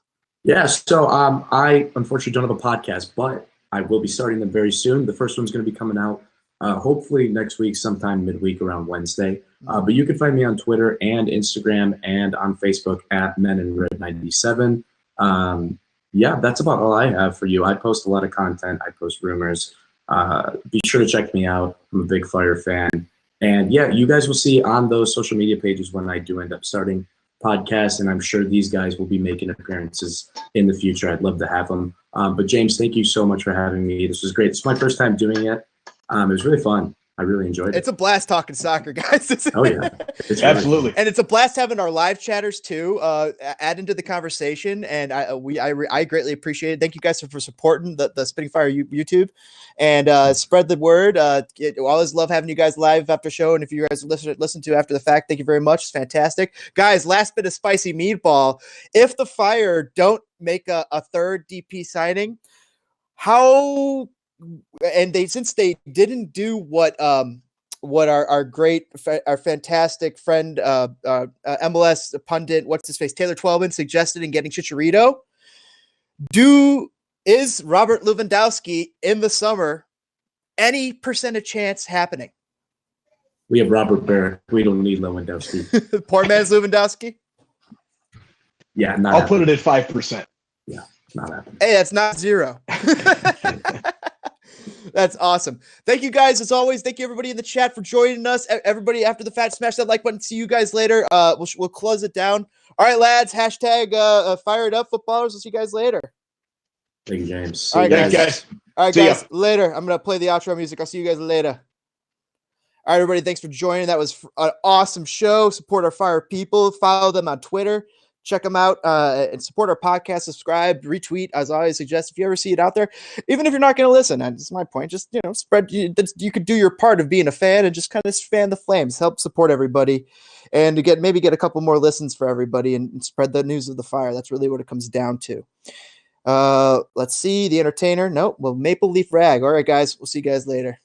Yeah, so I unfortunately don't have a podcast, but I will be starting them very soon. The first one's going to be coming out hopefully next week, sometime midweek around Wednesday. But you can find me on Twitter and Instagram and on Facebook at Men in Red 97. Yeah, that's about all I have for you. I post a lot of content. I post rumors. Be sure to check me out. I'm a big Fire fan. And yeah, you guys will see on those social media pages when I do end up starting podcast, and I'm sure these guys will be making appearances in the future. I'd love to have them. But James, thank you so much for having me. This was great. It's my first time doing it. It was really fun. I really enjoyed it. It's a blast talking soccer, guys. Oh yeah, it's really Absolutely. And it's a blast having our live chatters too, add into the conversation. And I greatly appreciate it. Thank you guys for supporting the Spitting Fire YouTube and spread the word. Always love having you guys live after show. And if you guys listen to after the fact, thank you very much. It's fantastic. Guys, last bit of spicy meatball. If the Fire don't make a third DP signing, since they didn't do what our fantastic friend MLS pundit, what's his face, Taylor Twelman suggested in getting Chicharito, is Robert Lewandowski in the summer any percentage chance happening? We have Robert Barrett. We don't need Lewandowski. Poor man's Lewandowski. Yeah, I'll put it at 5%. Yeah, not happening. Hey, that's not zero. That's awesome. Thank you guys as always. Thank you everybody in the chat for joining us. Everybody after the fact, smash that like button. See you guys later. We'll close it down. All right, lads. Hashtag fire it up, footballers. We'll see you guys later. Thank you, James. All right, guys. All right, See guys. ya. Later. I'm gonna play the outro music. I'll see you guys later. All right, everybody. Thanks for joining. That was an awesome show. Support our Fire people. Follow them on Twitter. Check them out and support our podcast. Subscribe, retweet, as I always suggest. If you ever see it out there, even if you're not going to listen, and this is my point, just spread. You could do your part of being a fan and just kind of fan the flames. Help support everybody, and to get a couple more listens for everybody and spread the news of the Fire. That's really what it comes down to. Let's see the entertainer. Nope. Well, Maple Leaf Rag. All right, guys. We'll see you guys later.